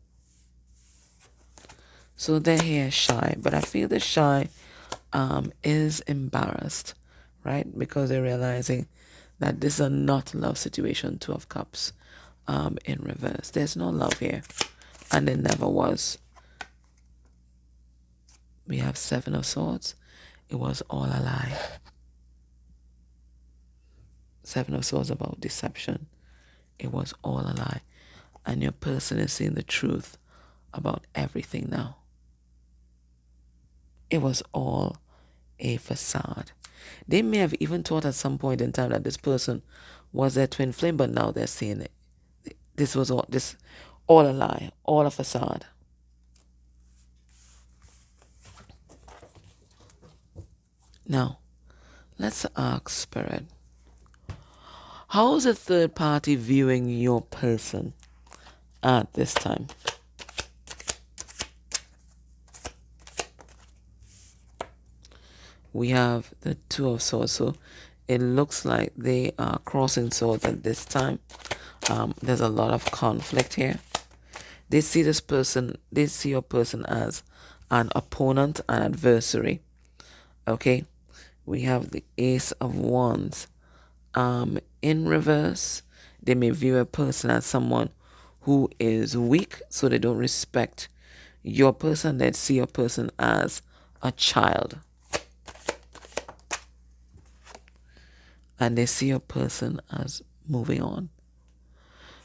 So they're here shy, but I feel the shy is embarrassed, right? Because they're realizing that this is a not love situation. Two of Cups in reverse. There's no love here, and there never was. We have Seven of Swords. It was all a lie. Seven of Swords about deception. It was all a lie. And your person is seeing the truth about everything now. It was all a facade. They may have even thought at some point in time that this person was their twin flame, but now they're seeing it. This was all a lie, all a facade. Now, let's ask Spirit, how is a third party viewing your person at this time? We have the Two of Swords, so it looks like they are crossing swords at this time. There's a lot of conflict here. They see this person, they see your person as an opponent, an adversary. Okay, we have the Ace of Wands. In reverse, they may view a person as someone who is weak, so they don't respect your person. They see your person as a child. And they see your person as moving on.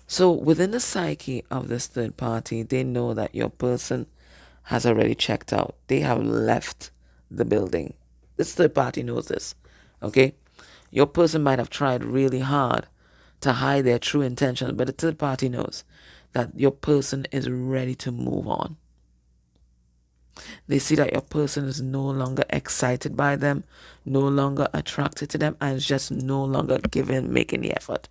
So within the psyche of this third party, they know that your person has already checked out. They have left the building. This third party knows this. Okay? Your person might have tried really hard to hide their true intentions, but the third party knows that your person is ready to move on. They see that your person is no longer excited by them, no longer attracted to them, and is just no longer making the effort.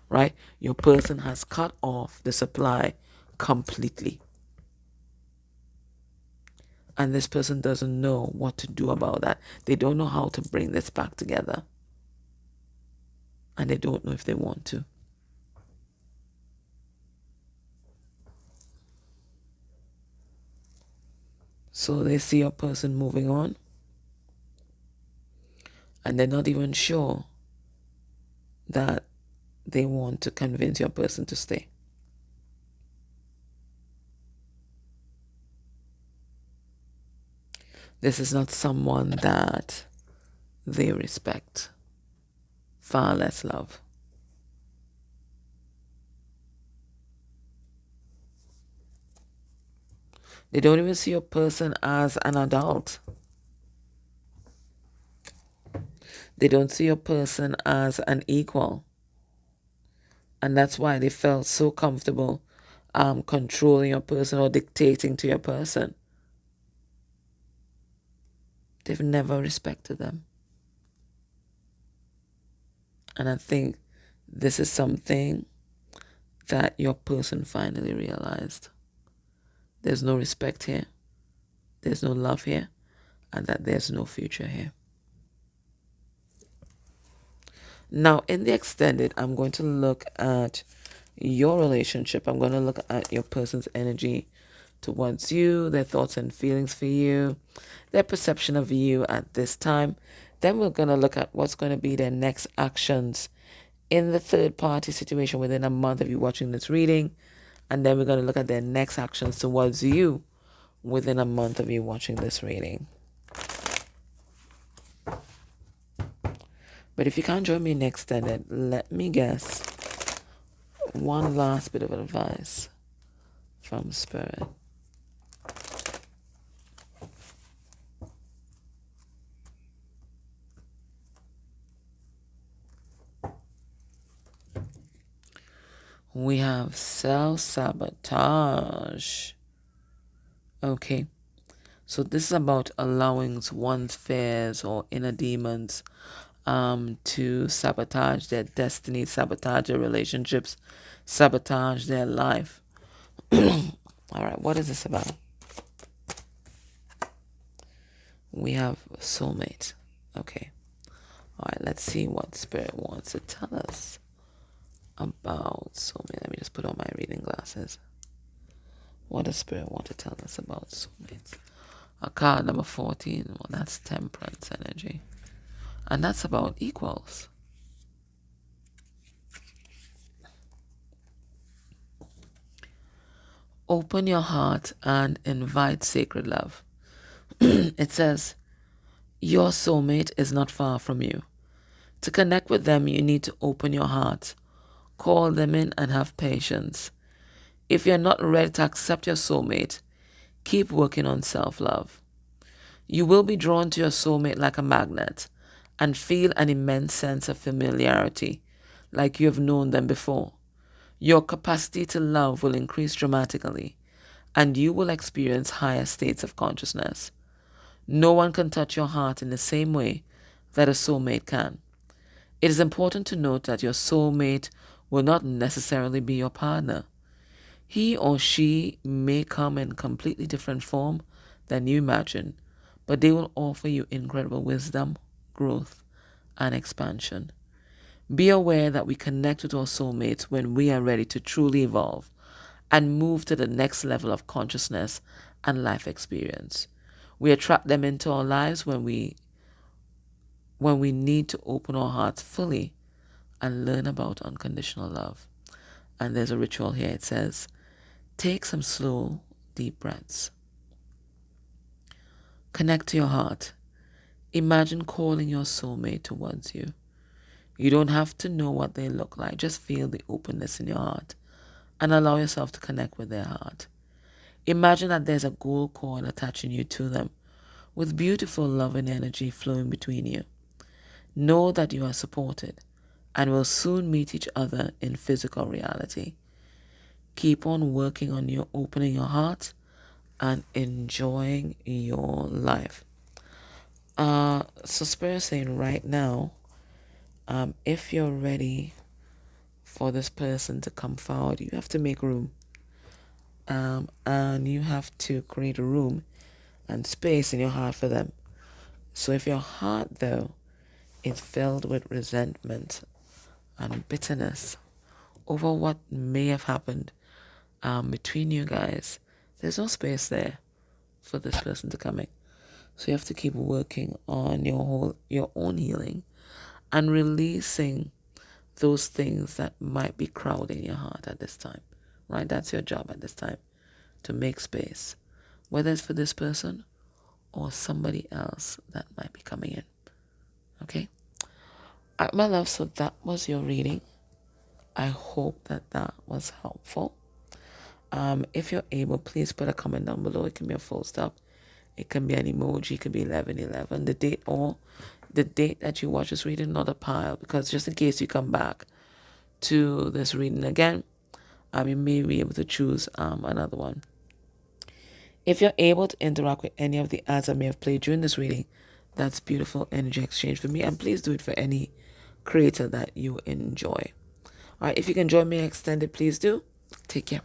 Right? Your person has cut off the supply completely. And this person doesn't know what to do about that. They don't know how to bring this back together. And they don't know if they want to. So they see your person moving on. And they're not even sure that they want to convince your person to stay. This is not someone that they respect. Far less love. They don't even see your person as an adult. They don't see your person as an equal. And that's why they felt so comfortable controlling your person or dictating to your person. They've never respected them. And I think this is something that your person finally realized. There's no respect here. There's no love here. And that there's no future here. Now, in the extended, I'm going to look at your relationship. I'm going to look at your person's energy towards you, their thoughts and feelings for you, their perception of you at this time. Then we're going to look at what's going to be their next actions in the third party situation within a month of you watching this reading. And then we're going to look at their next actions towards you within a month of you watching this reading. But if you can't join me next extended, let me guess one last bit of advice from Spirit. We have self-sabotage. Okay. So this is about allowing one's fears or inner demons to sabotage their destiny, sabotage their relationships, sabotage their life. All right, what is this about? We have soulmate. Okay. All right, let's see what Spirit wants to tell us about soulmate. Let me just put on my reading glasses. What does Spirit want to tell us about soulmates? Card number 14. Well, that's temperance energy. And that's about equals. Open your heart and invite sacred love. It says, your soulmate is not far from you. To connect with them, you need to open your heart. Call them in and have patience. If you're not ready to accept your soulmate, keep working on self-love. You will be drawn to your soulmate like a magnet and feel an immense sense of familiarity, like you have known them before. Your capacity to love will increase dramatically, and you will experience higher states of consciousness. No one can touch your heart in the same way that a soulmate can. It is important to note that your soulmate will not necessarily be your partner. He or she may come in completely different form than you imagine, but they will offer you incredible wisdom, growth, and expansion. Be aware that we connect with our soulmates when we are ready to truly evolve and move to the next level of consciousness and life experience. We attract them into our lives when we need to open our hearts fully and learn about unconditional love. And there's a ritual here. It says, take some slow, deep breaths. Connect to your heart. Imagine calling your soulmate towards you. You don't have to know what they look like. Just feel the openness in your heart and allow yourself to connect with their heart. Imagine that there's a gold cord attaching you to them with beautiful loving energy flowing between you. Know that you are supported and will soon meet each other in physical reality. Keep on working on your opening your heart and enjoying your life. So Spirit is saying right now, if you're ready for this person to come forward, you have to make room. And you have to create a room and space in your heart for them. So if your heart, though, is filled with resentment and bitterness over what may have happened between you guys, there's no space there for this person to come in. So you have to keep working on your own healing and releasing those things that might be crowding your heart at this time. Right? That's your job at this time, to make space, whether it's for this person or somebody else that might be coming in. Okay? My love, so that was your reading. I hope that was helpful. If you're able, please put a comment down below. It can be a full stop. It can be an emoji. It could be 11/11. The date or the date that you watch this reading, not a pile, because just in case you come back to this reading again, you may be able to choose another one. If you're able to interact with any of the ads I may have played during this reading, that's beautiful energy exchange for me. And please do it for any creator that you enjoy. All right, if you can join me extended, please do. Take care.